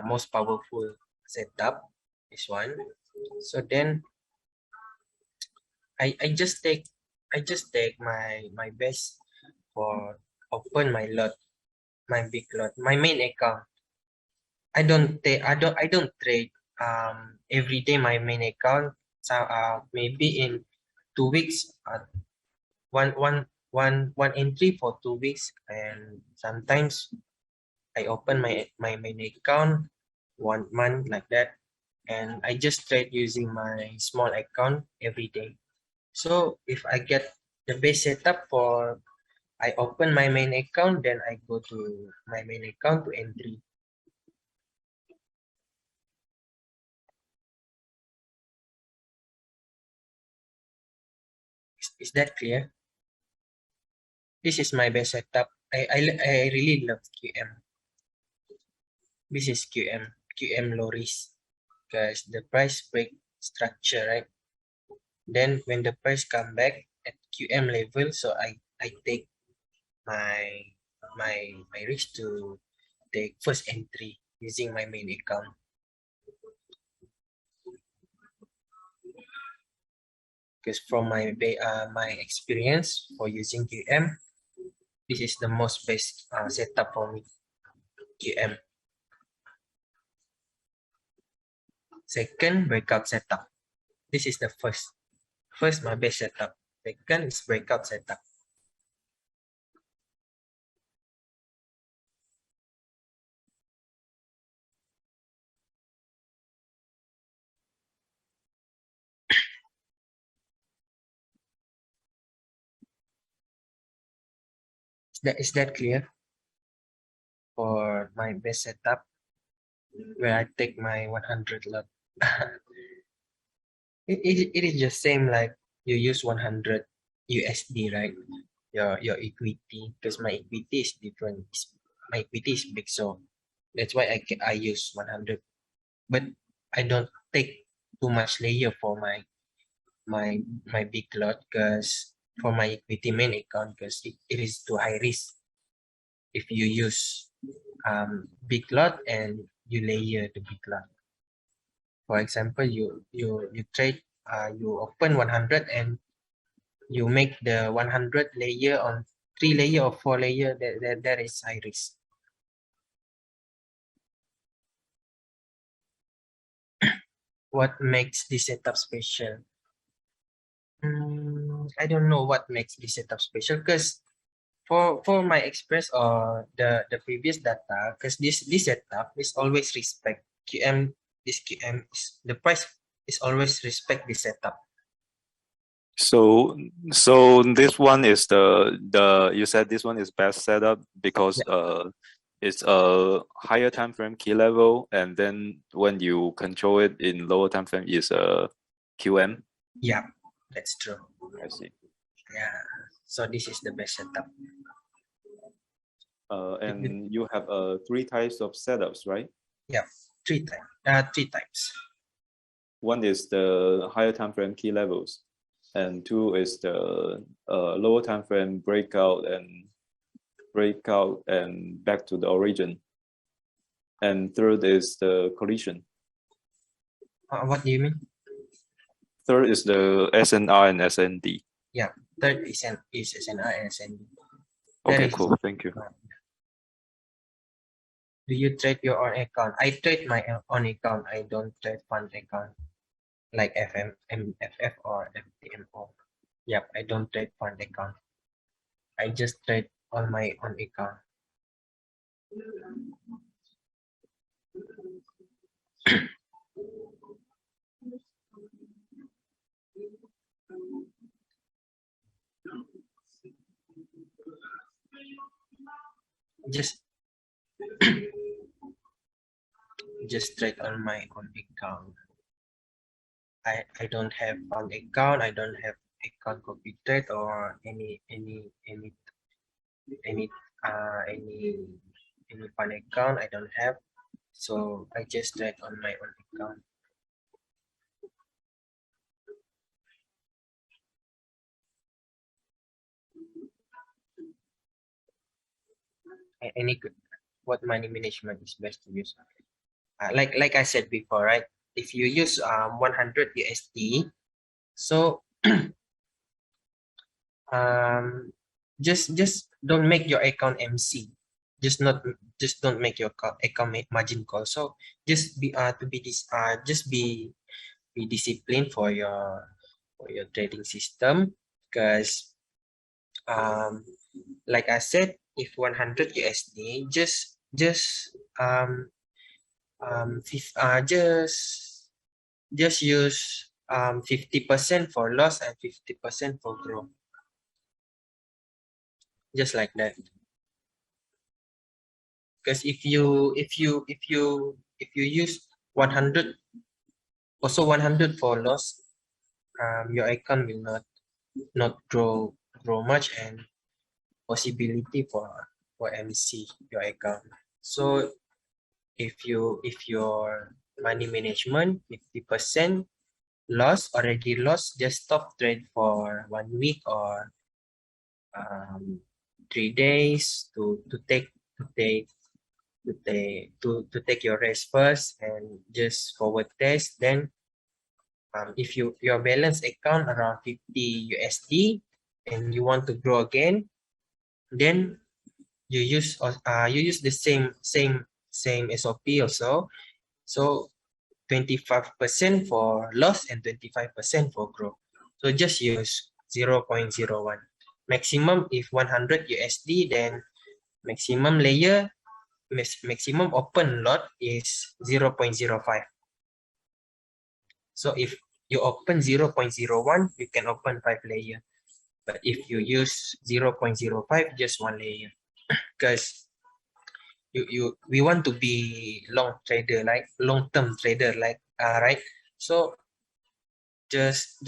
most powerful setup, this one. So then I just take my best for open my lot, my big lot, my main account. I don't trade every day my main account. So maybe in 2 weeks one entry for 2 weeks, and sometimes I open my main account 1 month like that, and I just trade using my small account every day. So if I get the best setup for I open my main account, then I go to my main account to entry. Is that clear? This is my best setup. I really love QM. This is QM low risk because the price break structure, right? Then when the price come back at QM level, so I take my my risk to take first entry using my main account. Because from my experience for using QM, this is the most best setup for me. QM. Second, breakout setup. This is the first. First, my best setup. Second is breakout setup. Is that clear? For my best setup, where I take my 100 lot. it is just same like you use 100 USD, right? Your equity, because my equity is different. My equity is big, so that's why I use 100. But I don't take too much layer for my big lot, because for my equity main account, because it is too high risk if you use big lot and you layer the big lot. For example, you trade, you open 100 and you make the 100 layer on 3 layer or 4 layer, that is high risk. What makes this setup special? I don't know what makes this setup special, because for my experience or the previous data, because this setup is always respect QM. This QM is the price is always respect this setup. So this one is the you said this one is best setup because it's a higher time frame key level, and then when you control it in lower time frame is a QM. Yeah, that's true. I see. Yeah, so this is the best setup. And you have 3 types of setups, right? Yeah, three types. One is the higher time frame key levels, and 2 is the lower time frame breakout and back to the origin, and 3rd is the collision. What do you mean? 3rd is the SNR and SND. Yeah, third is SNR and SND. Okay, cool. Thank you. Do you trade your own account? I trade my own account. I don't trade fund account like MFF or FTMO. Yep, I don't trade fund account. I just trade on my own account. Just trade on my own account. I don't have fund account. I don't have account copy trade or any fund account. I don't have. So I just trade on my own account. Any what money management is best to use? Like I said before, right? If you use 100 USD, so just don't make your account MC. Just don't make your account margin call. So just be just be disciplined for your trading system, because like I said, if 100 USD, just use 50% for loss and 50% for growth, just like that. Because if you use 100, also 100 for loss, your account will not grow much, and possibility for MC your account. So if your money management 50% already lost, just stop trade for 1 week or 3 days to take your rest first, and just forward test. Then if your balance account around 50 USD and you want to grow again, then you use the same SOP also. So 25% for loss and 25% for growth. So just use 0.01. Maximum if 100 USD, then maximum layer, maximum open lot is 0.05. So if you open 0.01, you can open 5 layer. But if you use 0.05, just 1 layer. Because we want to be long-term trader, right? So just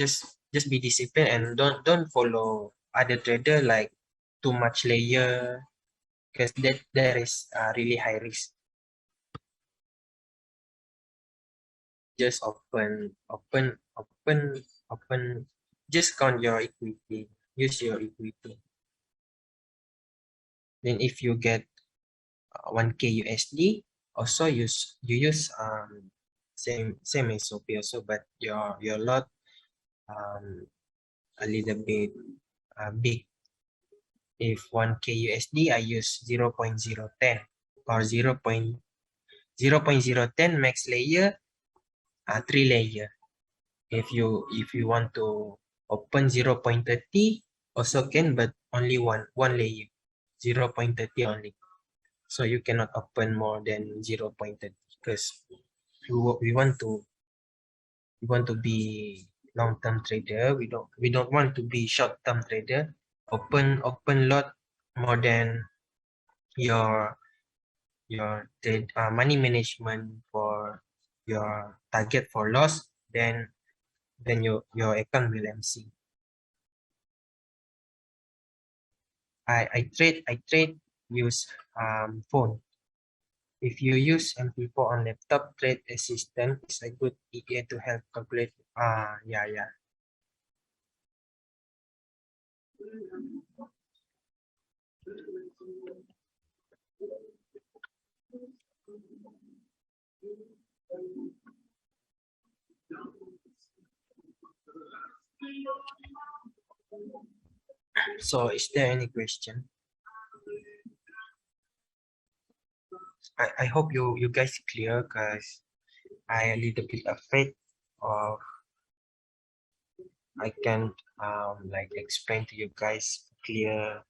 be disciplined and don't follow other trader like too much layer, because that is really high risk. Just open, just count your equity, use your equity. Then if you get 1k USD, also you use same SOP also, but your lot a little bit big. If 1k USD, I use 0.010 or 0.010 max layer, 3 layer. If you want to open 0.30, also can, but only one layer, 0.30 only. So you cannot open more than 0.30, because we want to be long-term trader. We don't want to be short-term trader. Open lot more than your money management for your target for loss, then your account will MC. I trade use phone. If you use MP4 on laptop, Trade Assistant is a good idea to help calculate. Yeah. So is there any question? I hope you guys clear, because I a little bit afraid of I can't like explain to you guys clear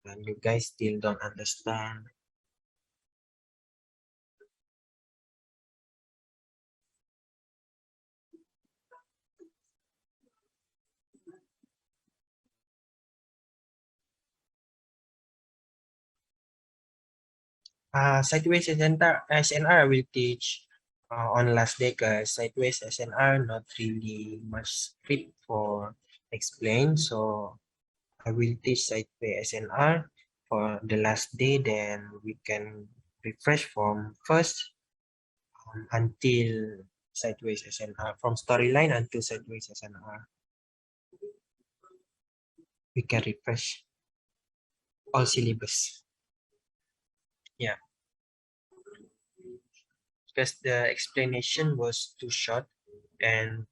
and you guys still don't understand. Sideways SNR will teach on last day, because sideways SNR not really much script for explain. So I will teach sideways SNR for the last day, then we can refresh from first until sideways SNR, from storyline until sideways SNR. We can refresh all syllabus. Yeah. Because the explanation was too short, and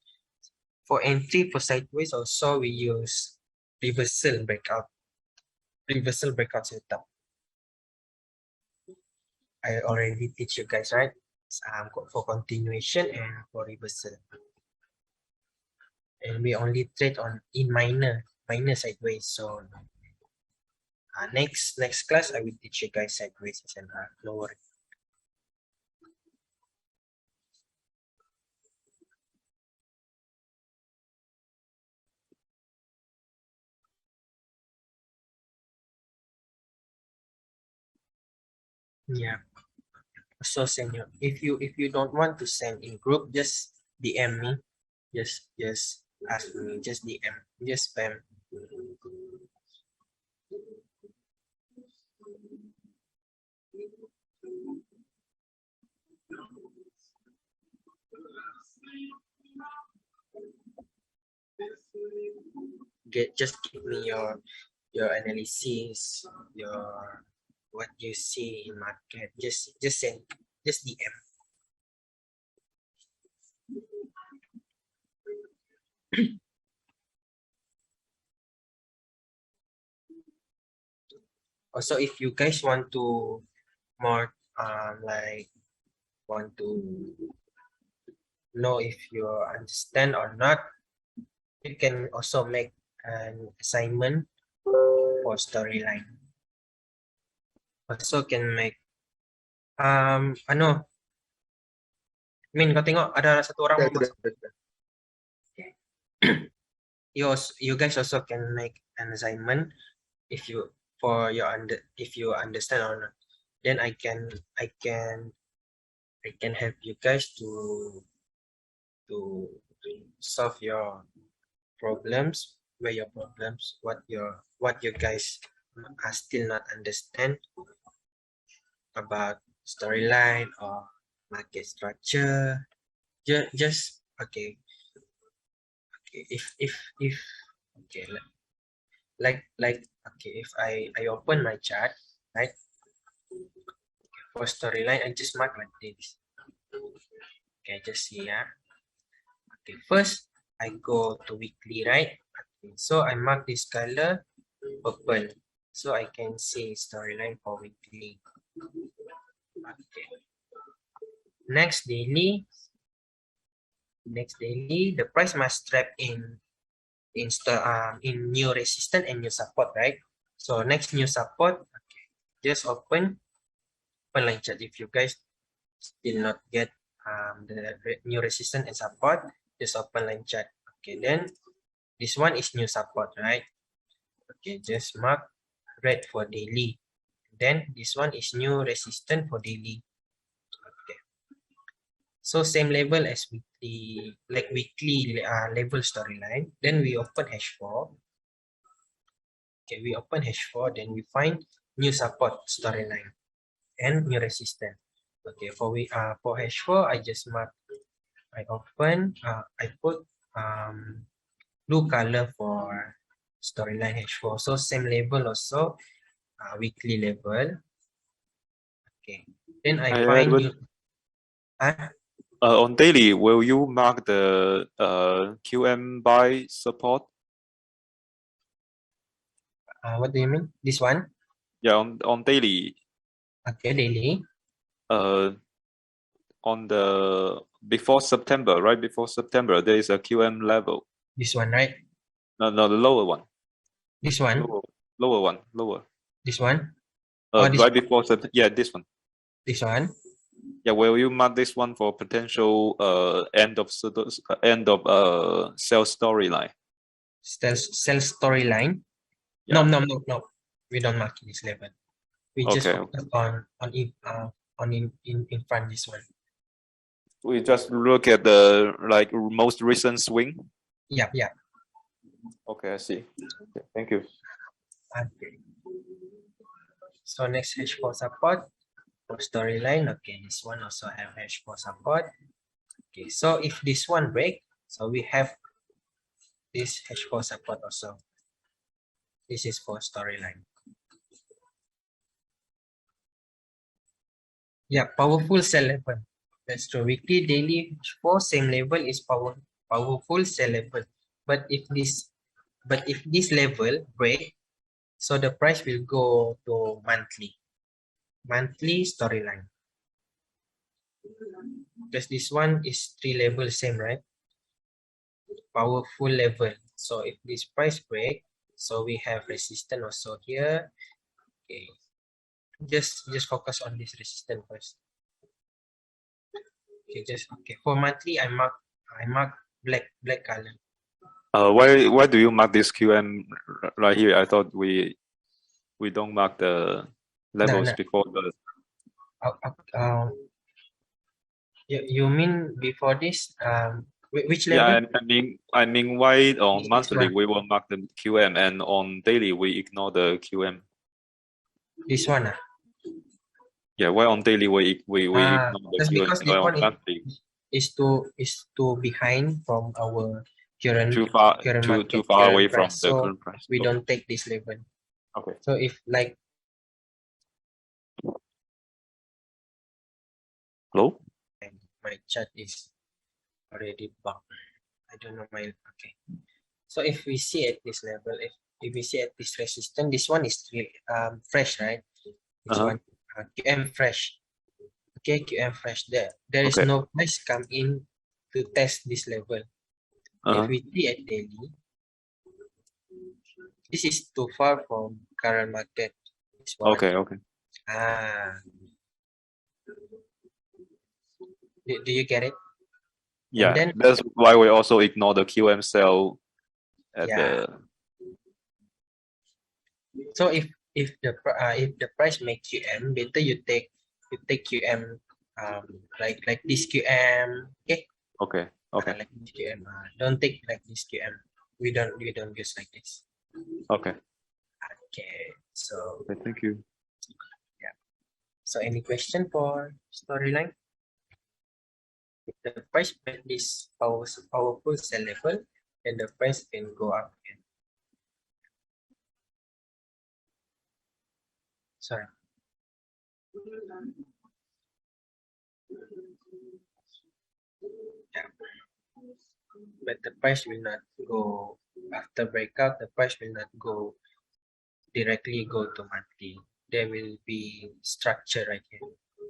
for entry for sideways also we use reversal breakout setup. I already teach you guys, right? For continuation and for reversal, and we only trade on in minor, minus sideways. So next class I will teach you guys sideways SNR. No worry. Yeah. So send you if you don't want to send in group, just DM me. Just ask me. Just DM. Just spam. Just give me your analysis, your what you see in market. Just send. Just DM. Also, if you guys want to more like want to know if you understand or not, you can also make an assignment for storyline. Also can make ano Min, kau tengok ada satu orang membahas. You guys also can make an assignment if you if you understand or not. Then I can help you guys to solve your problems, where your problems, what you guys are still not understand about storyline or market structure. Just okay. If okay, like okay, if I open my chart, right, for storyline, I just mark like this. Okay, just see, yeah. Okay, first I go to weekly, right? Okay, so I mark this color purple, so I can see storyline for weekly. Okay, next daily, the price must trap in new resistance and new support, right? So next new support, okay, just open line chart. If you guys still not get the new resistance and support, just open line chart. Okay, then this one is new support, right? Okay, just mark red for daily. Then this one is new resistance for daily. Okay, so same level as weekly, like weekly level storyline. Then we open H4. Okay, we open H4, then we find new support storyline and new resistance. Okay, for H4, I just mark, I open, I put blue color for storyline H4. So same label also, weekly level. Okay, then I find new. On daily, will you mark the QM buy support? What do you mean? This one? Yeah, on daily. Okay, daily. On the before September, right before September, there is a QM level. This one, right? No, the lower one. This one. Lower one, lower. This one. This right before September. Yeah, this one. This one. Yeah, will you mark this one for potential end of sales storyline? Sales storyline. Yeah. No. We don't mark this level. We just focus on in front this one. We just look at the like most recent swing. Yeah. Okay, I see. Okay, thank you. Okay. So next H4 support for storyline. Okay, this one also have H4 support. Okay, so if this one break, so we have this H4 support also. This is for storyline. Yeah, powerful sell level. That's true. Weekly, daily, H4 same level is powerful sell level. But if this level break, so the price will go to monthly storyline. Because this one is 3 levels same, right? Powerful level. So if this price break, So we have resistance also here. Okay, just focus on this resistance first. Okay, for monthly I mark black color. Why do you mark this QM right here? I thought we don't mark the levels No. before the. You mean before this? Which Yeah, level? I mean why on This monthly one. we will mark the QM and on daily we ignore the QM. This one. Yeah, why on daily we ignore the That's QM? because this Why on one monthly is too behind from our current too far market away current from price. the So current price? we Okay. don't take this level. Okay. So if like Hello? my chart is already bugged. I don't know my okay. So if we see at this level, if we see at this resistance, this one is really, fresh, right? This one QM fresh. Okay, QM fresh. There is Okay. no price come in to test this level. If we see at daily, this is too far from current market. This one. Okay. Do you get it? Yeah, And then, that's why we also ignore the QM cell at yeah. So if the price make QM, better you take QM like this QM. Okay. Like this QM. Don't take like this QM. We don't use like this. Okay. Okay. So Okay, thank you. yeah. So any question for storyline? If the price break this powerful sell level, then the price can go up again. Sorry. Yeah. But the price will not go after breakout. The price will not go directly go to monthly. There will be structure right here.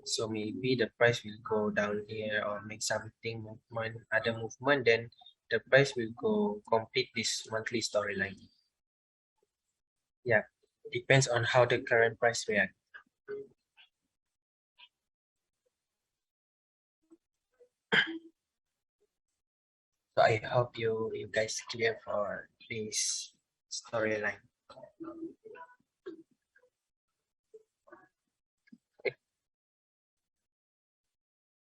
So maybe the price will go down here or make something movement, other movement, then the price will go complete this monthly storyline. Yeah, depends on how the current price react. So I hope you guys clear for this storyline.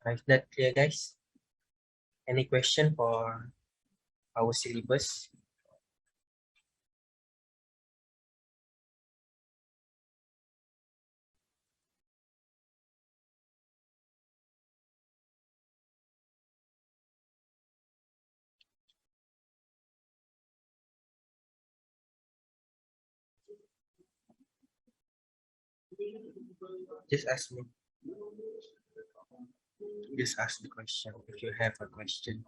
Is that clear, guys? Any question for our syllabus? Just ask me. Just ask the question if you have a question.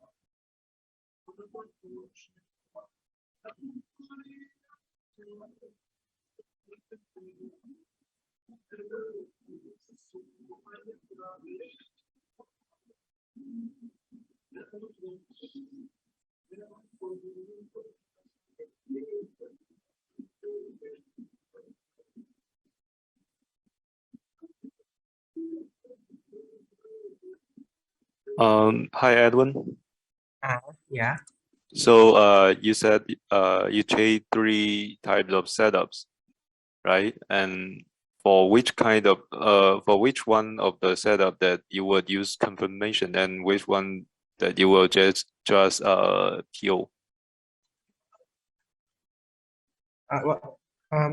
Hi Edwin. Yeah. So you said you trade 3 types of setups, right? And for which one of the setup that you would use confirmation and which one that you will just PO?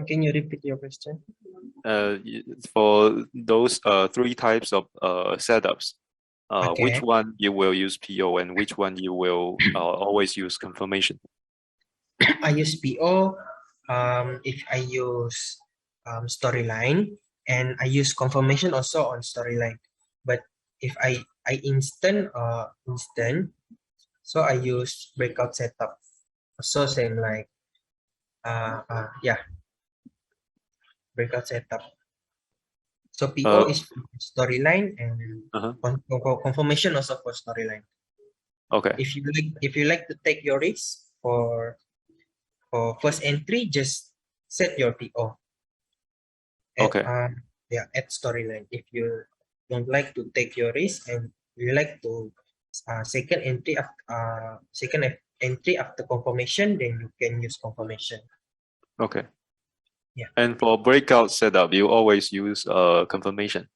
Can you repeat your question? For those 3 types of setups, which Okay. one you will use PO and which one you will always use confirmation? I use PO if I use storyline, and I use confirmation also on storyline. But if I instant, so I use breakout setup. So same like yeah, breakout setup. So PO is storyline and confirmation also for storyline. Okay. If you like to take your risk for For first entry, just set your PO at Okay. at storyline. If you don't like to take your risk and you like to second entry after confirmation, then you can use confirmation. Okay. Yeah. And for breakout setup, you always use confirmation.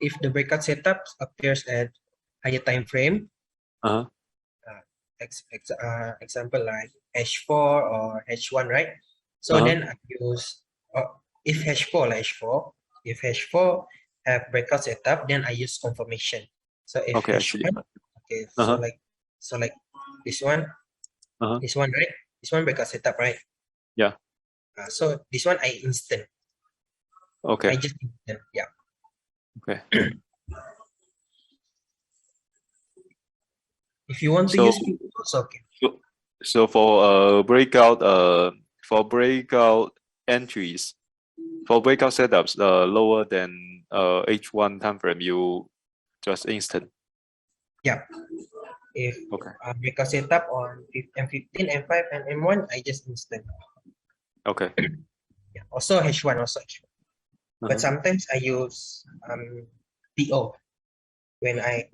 If the breakout setup appears at higher time frame, Uh-huh. example like H4 or H1, right? So Uh-huh. then I use if H4 like H4, if H4 have breakout setup, then I use confirmation. So if Okay, I see. H1, okay, Uh-huh. so like this one, Uh-huh. this one, right? This one breakout setup, right? Yeah. So this one I instant. Okay. I just instant, yeah. Okay. If you want to So use PO, also okay. so for breakout entries, for breakout setups lower than H1 time frame, you just instant. Yeah. If Okay. breakout setup on M15, M5, and M1, I just instant. Okay. Yeah. Also H1, also H1. But Uh-huh. sometimes I use PO when I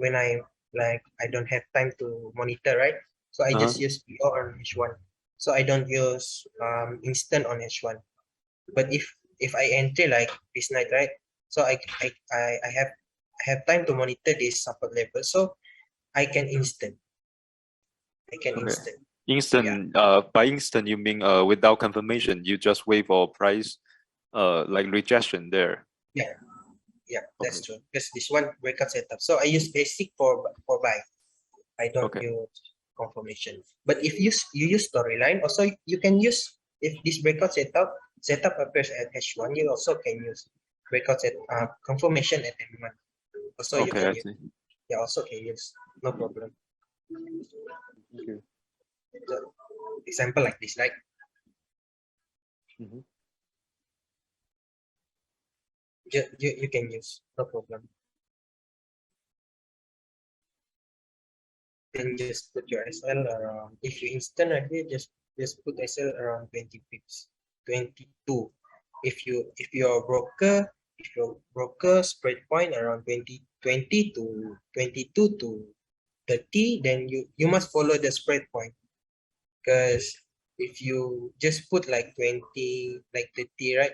like I don't have time to monitor, right? So I Uh-huh. just use PO on H1. So I don't use instant on H1. But if I enter like this night, right? So I have time to monitor this support level. So I can instant. I can Okay. instant. Instant, by instant you mean without confirmation, you just wait for price like rejection there. Yeah, yeah, that's Okay. true. Because this one breakout setup. So I use basic for buy. I don't Okay. use confirmation. But if you use storyline, also you can use if this breakout setup appears at H1, you also can use breakout set confirmation at M1. Also you Okay, can I use. see. Yeah, also can use. No problem. Okay. So, example like this, like Mhm. you can use. No problem. Then just put your SL around. If you instant right here, just put SL around 20 pips, 22. If your broker spread point around 20 to 22 to 30, then you must follow the spread point. Because if you just put like 20, like 30, right?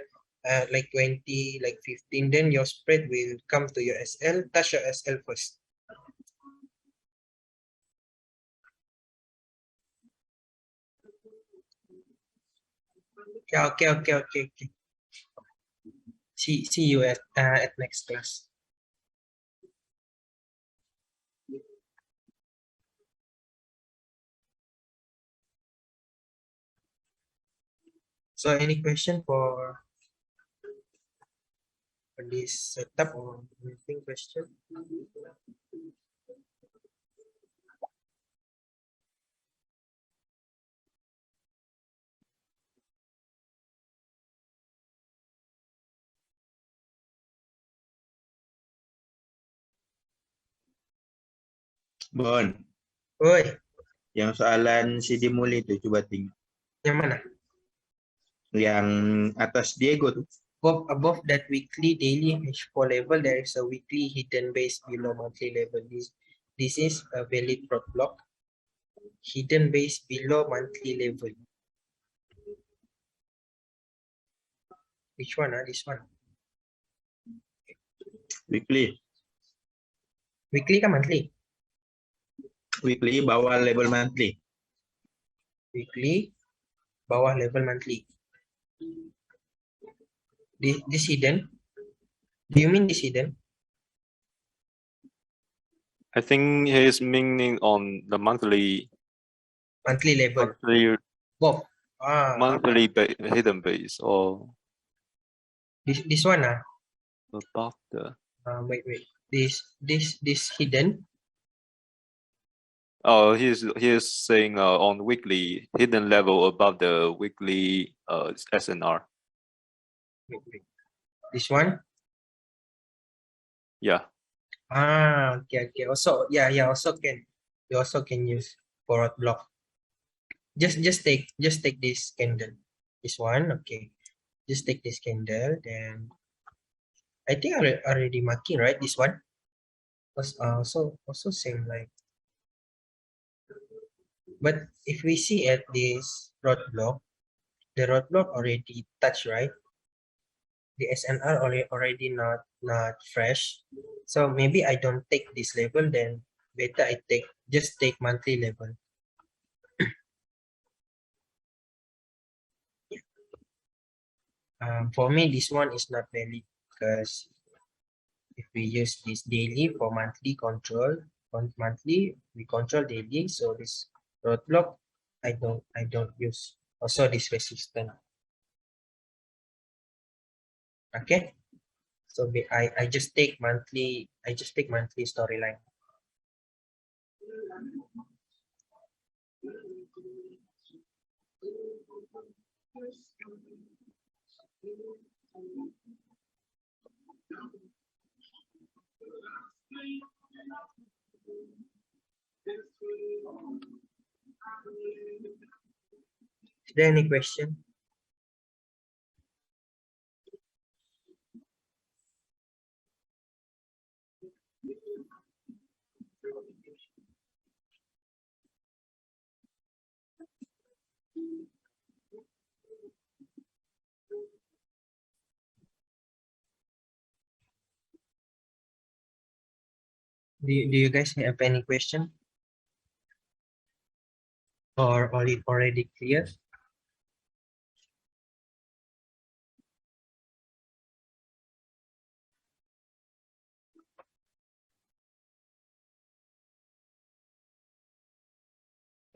Like 20, like 15, then your spread will come to your SL, touch your SL first. Yeah, okay. See you at next class. So any question for this setup or anything question? Bon, Oi, yang soalan si Dimuli itu coba tinggal. yang mana? Yang atas Diego tuh. Above that weekly, daily H4 level, there is a weekly hidden base below monthly level. This is a valid prot block. Hidden base below monthly level. Which one? This one. Weekly. Weekly kah monthly? Weekly bawah level monthly. Weekly, bawah level monthly. This hidden? Do you mean this hidden? I think his meaning on the monthly Monthly level. monthly Both. monthly hidden base or This one above the wait. This hidden. oh he's saying on weekly hidden level above the weekly SNR. Wait. This one. Yeah. Okay. Also, yeah. Also can you also can use forward block. just take this candle, this one. Okay, just take this candle. Then I think I already marking, right? This one was also same like. But if we see at this roadblock, the roadblock already touched, right? The SNR already not fresh. So maybe I don't take this level, then better I just take monthly level. For me, this one is not valid because if we use this daily for monthly control, on monthly we control daily. So this roadblock, I don't use. Also this resistance. Okay. So I just take monthly. I just take monthly storyline. Is there any question? Do you guys have any question? Or it already clear?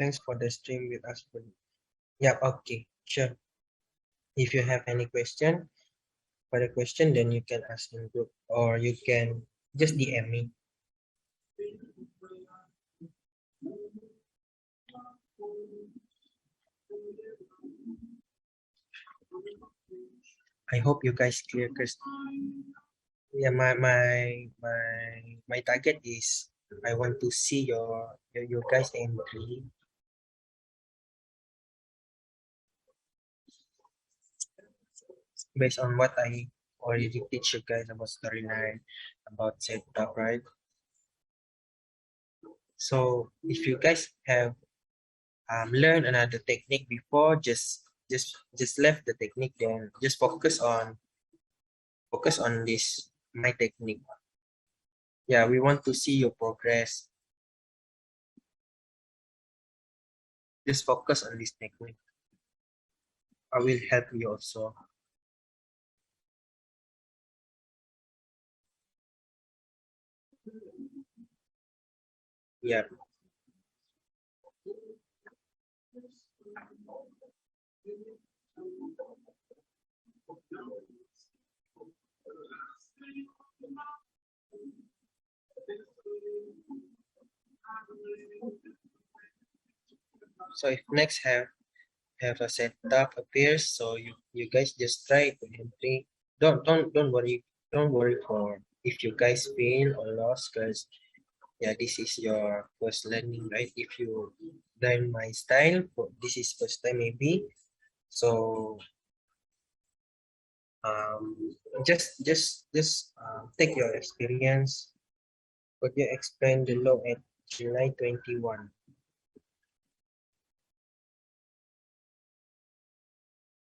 Thanks for the stream with us. Yeah, okay, sure. If you have any question for the question, then you can ask in group or you can just DM me. I hope you guys clear because yeah, my target is I want to see your guys entry. Based on what I already teach you guys about storyline, about setup, right? So if you guys have learned another technique before, just left the technique, then just focus on this my technique. Yeah, we want to see your progress. Just focus on this technique. I will help you also. Yeah. So if next have a setup appears, so you guys just try to entry. Don't worry for if you guys fail or lost, because yeah, this is your first learning, right? If you learn my style, this is first time maybe. So just take your experience. Could you explain the law at July 21?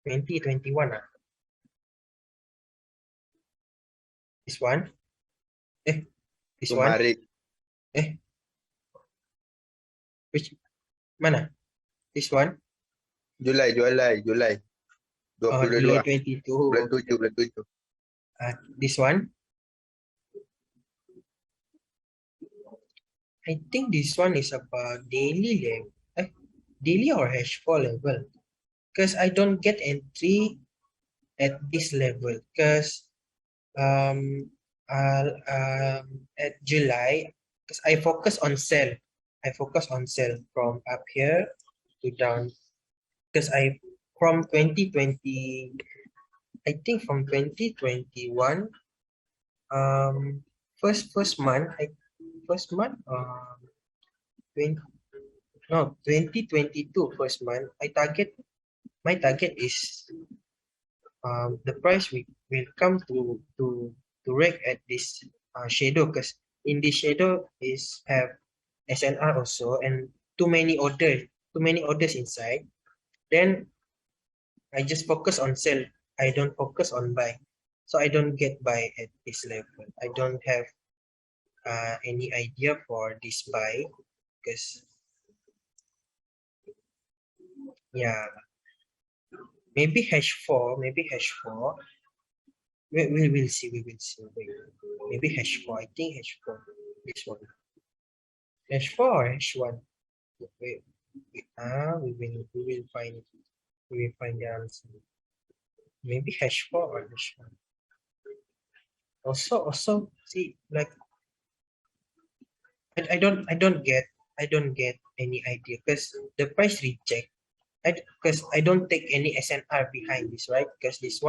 2021 ah? This one? Eh, this one? Kemarin, Eh, which mana? This one? Julai July 22, 22. bulan 7, bulan 7. This one? I think this one is about daily level. Daily or H4 level. Because I don't get entry at this level. Because at July, because I focus on sell. I focus on sell from up here to down. Because from 2020, I think from 2021, first month, 20, No, 2022 first month. My target is the price will come to wreck at this shadow, because in this shadow is have SNR also, and too many orders inside. Then I just focus on sell. I don't focus on buy. So I don't get buy at this level. I don't have any idea for this buy, because yeah, maybe hash 4. We will see. We will see. Wait, maybe hash 4. I think hash 4. This one. Hash 4 or hash 1. Wait, we will find it. We will find the answer. Maybe hash 4 or hash 1. Also see, like I don't get any idea, because the price reject. Because I don't take any SNR behind this, right? Because this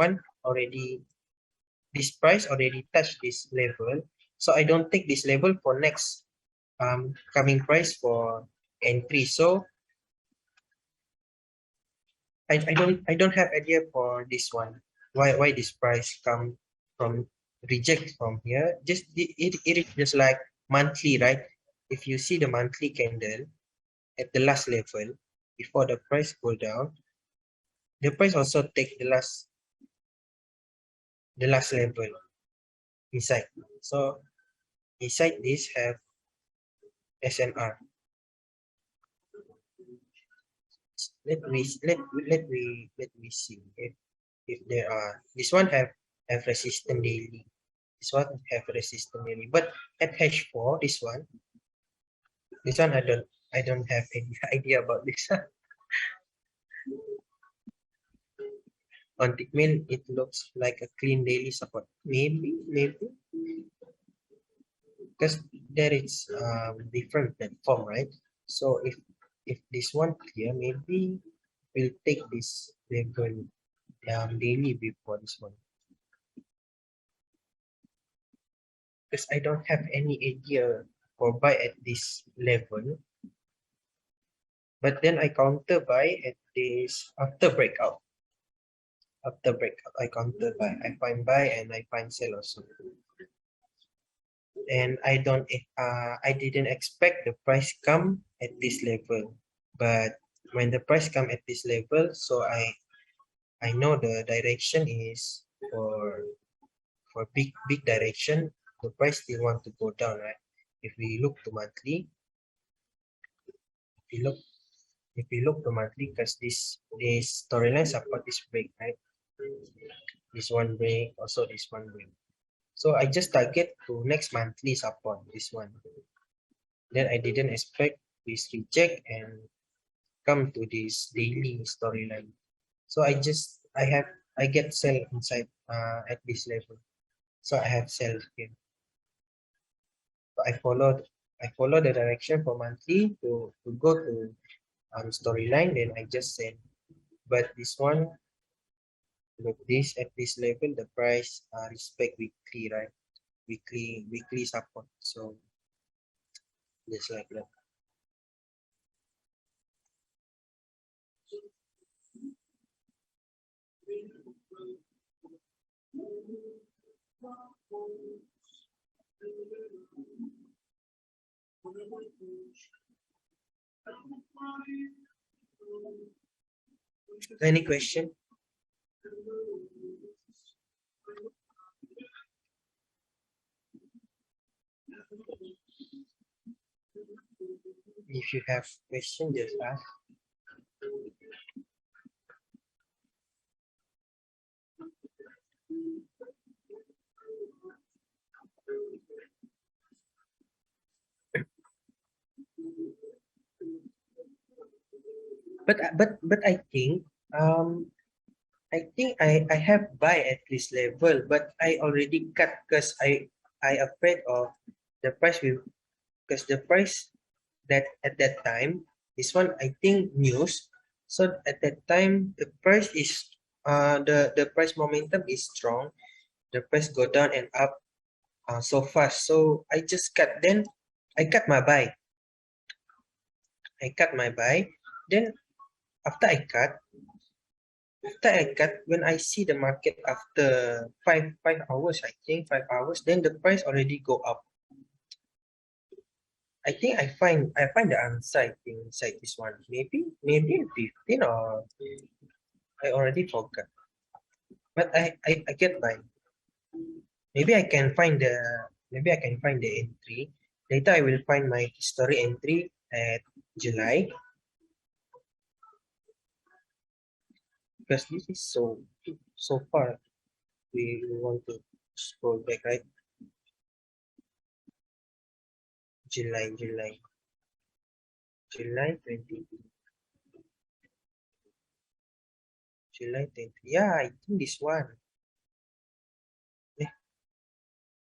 price already touched this level, so I don't take this level for next coming price for entry. So I don't have idea for this one, why this price come from reject from here. Just it is just like monthly, right? If you see the monthly candle at the last level before the price go down, the price also take the last level inside. So inside this have SNR. Let me see if there are. This one have resistance daily. This one have resistance daily. But at hash 4, this one I don't have any idea about this. On Tickmin, it looks like a clean daily support. Maybe because there is different platform, right? So if this one clear, maybe we'll take this level daily before this one, because I don't have any idea for buy at this level. But then I counter buy at this after breakout. After breakout, I counter buy. I find buy and I find sell also. And I didn't expect the price come at this level. But when the price come at this level, so I know the direction is for big direction. The price still want to go down, right? If we look to monthly, if we look to monthly, because this storyline support is break, right? This one break, also this one break. So I just target to next monthly support, this one. Then I didn't expect this reject and come to this daily storyline. So I get sell inside at this level. So I have sell here. So I follow the direction for monthly to go to storyline. Then I just sell. But this one, look, this at this level, the price respect weekly, right? Weekly support. So just like that. Any question? If you have question, just ask. But I think I have buy at this level, but I already cut because I afraid of the price will, because the price that at that time, this one I think news. So at that time the price is the price momentum is strong. The price go down and up so fast. So I just cut. Then I cut my buy. I cut my buy. Then after I cut, when I see the market after 5 hours, I think 5 hours, then the price already go up. I think I find the answer I think inside this one. Maybe 15 or I already forgot. But I get by. Maybe I can find the entry. Later I will find my history entry at July. Because this is so far. We want to scroll back, right? July 20. July 20. Yeah, I think this one.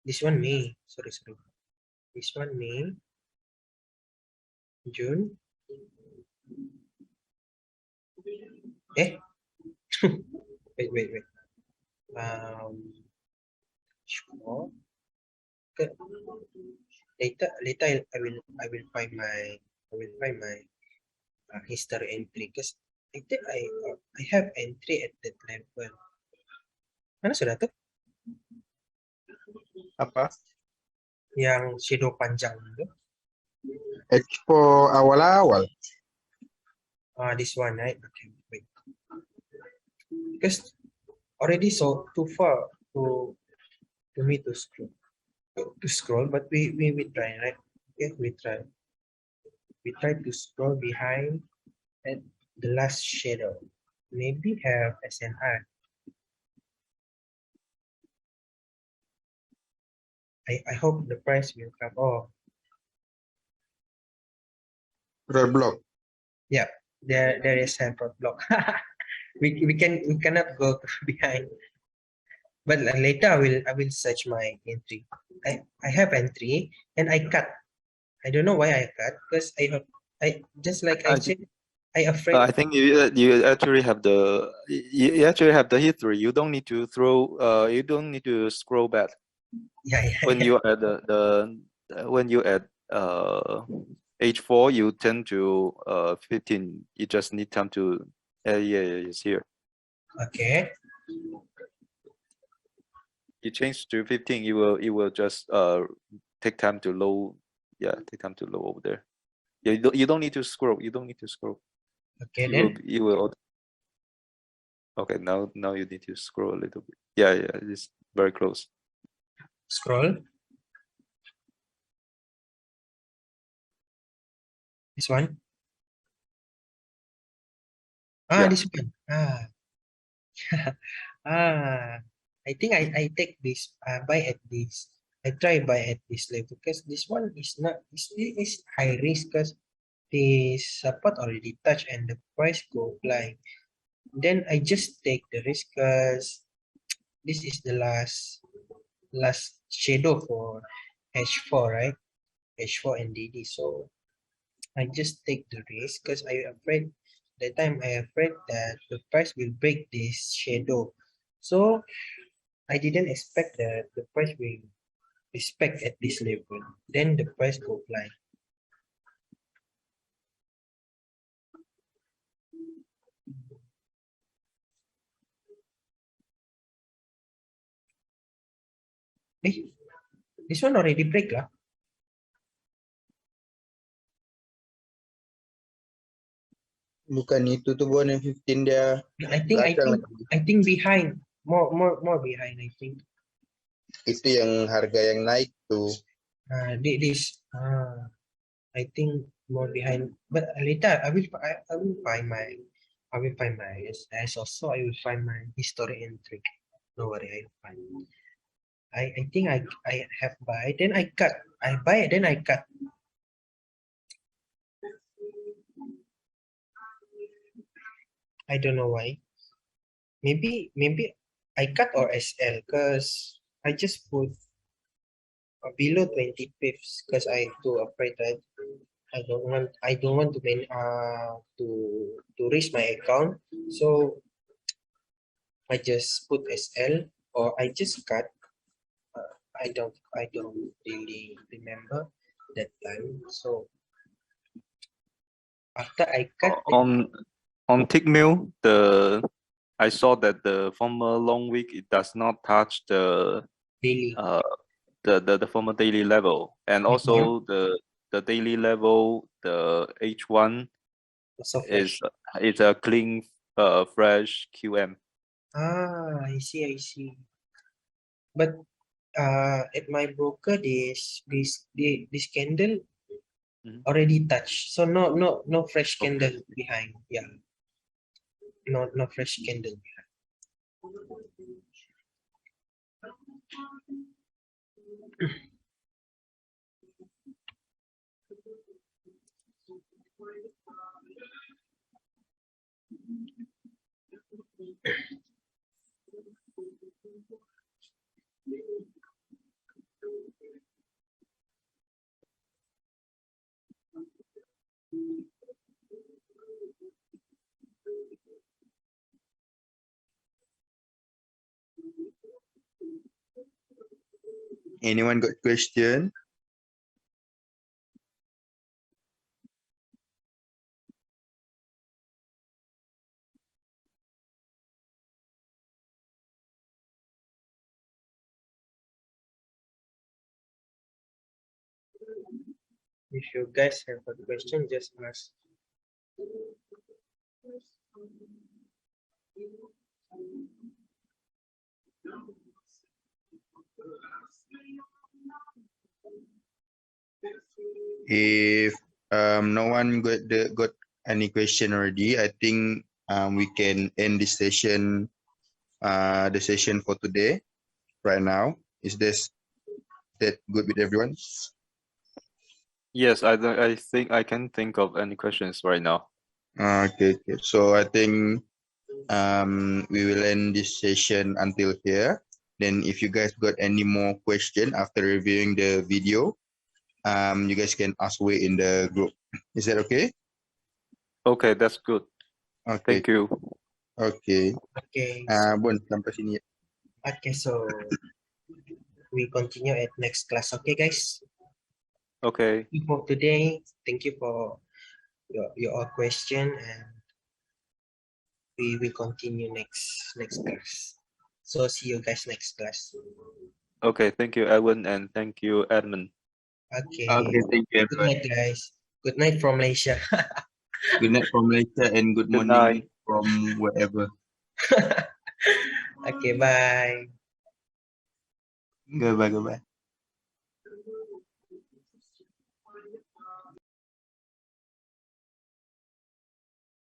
This one May. Sorry. This one May. June. Eh? wait. Sure. Okay. Later I will find my history entry because I think I have entry at that level. Mana sudah tuh? Apa? Yang shadow panjang itu. Expo awal-awal. This one, right? Okay, wait. Because already so too far to me to scroll, but we try, right? Okay, we try. We try to scroll behind at the last shadow. Maybe have SNR. I hope the price will come. Oh, Roadblock. yeah, there is a block. we cannot go behind. But later I will search my entry. I have entry and I cut. I don't know why I cut because I just like I said, I afraid. I think you actually have you actually have the history. You don't need to you don't need to scroll back. Yeah. When you add when you add H4, you tend to 15. You just need time to yeah, it's here. Okay. You change to 15, you will just take time to load. Yeah, take time to load over there. Yeah, you don't need to scroll. You don't need to scroll. Okay, then You will. Okay, now you need to scroll a little bit. Yeah, it's very close. scroll. This one. Yeah. This one. I think I take this. Buy at this. I try buy at this level because this one is not. It is high risk because the support already touched and the price go flying. Then I just take the risk because this is the last shadow for H4, right? H4 and DD. So I just take the risk because I afraid that time I afraid that the price will break this shadow. So I didn't expect that the price will respect at this level. Then the price go fly. This one already break lah. Bukan itu tuh Bon yang 15 dia. I think behind more behind I think. Itu yang harga yang naik tuh. I think more behind. But later I will find my as also I will find my history entry. No worry, I will find. I think I have buy then I cut. I buy then I cut. I don't know why. Maybe I cut or SL because I just put below 20 pips because I too afraid that I don't want to to risk my account. So I just put SL or I just cut. I don't really remember that time. So After I cut On tick mill, I saw that the former long wick it does not touch the daily. the former daily level, and also the daily level, the H1 Also fresh. is a clean fresh QM. I see. But at my broker, this candle Mhm. already touched, so no fresh candle behind. Yeah, no fresh candle behind. Anyone got question? If you guys have a question, just ask. If no one got any question already, I think we can end this session, the session for today right now. Is that good with everyone? Yes, I think I can think of any questions right now. Okay. So I think we will end this session until here. Then if you guys got any more question after reviewing the video, you guys can ask away in the group. Is that okay? Okay, that's good. Okay. Thank you. Okay. Okay. Bon, sampai sini. Okay, so we continue at next class. Okay, guys. Okay. For today, thank you for your question, and we will continue next class. So see you guys next class. Okay, thank you, Edwin, and thank you, Edmund. Okay. Okay, thank you, Good everyone. night, guys. Good night from Malaysia. Good night from Malaysia and good Good morning night. from wherever. Okay, bye. Goodbye.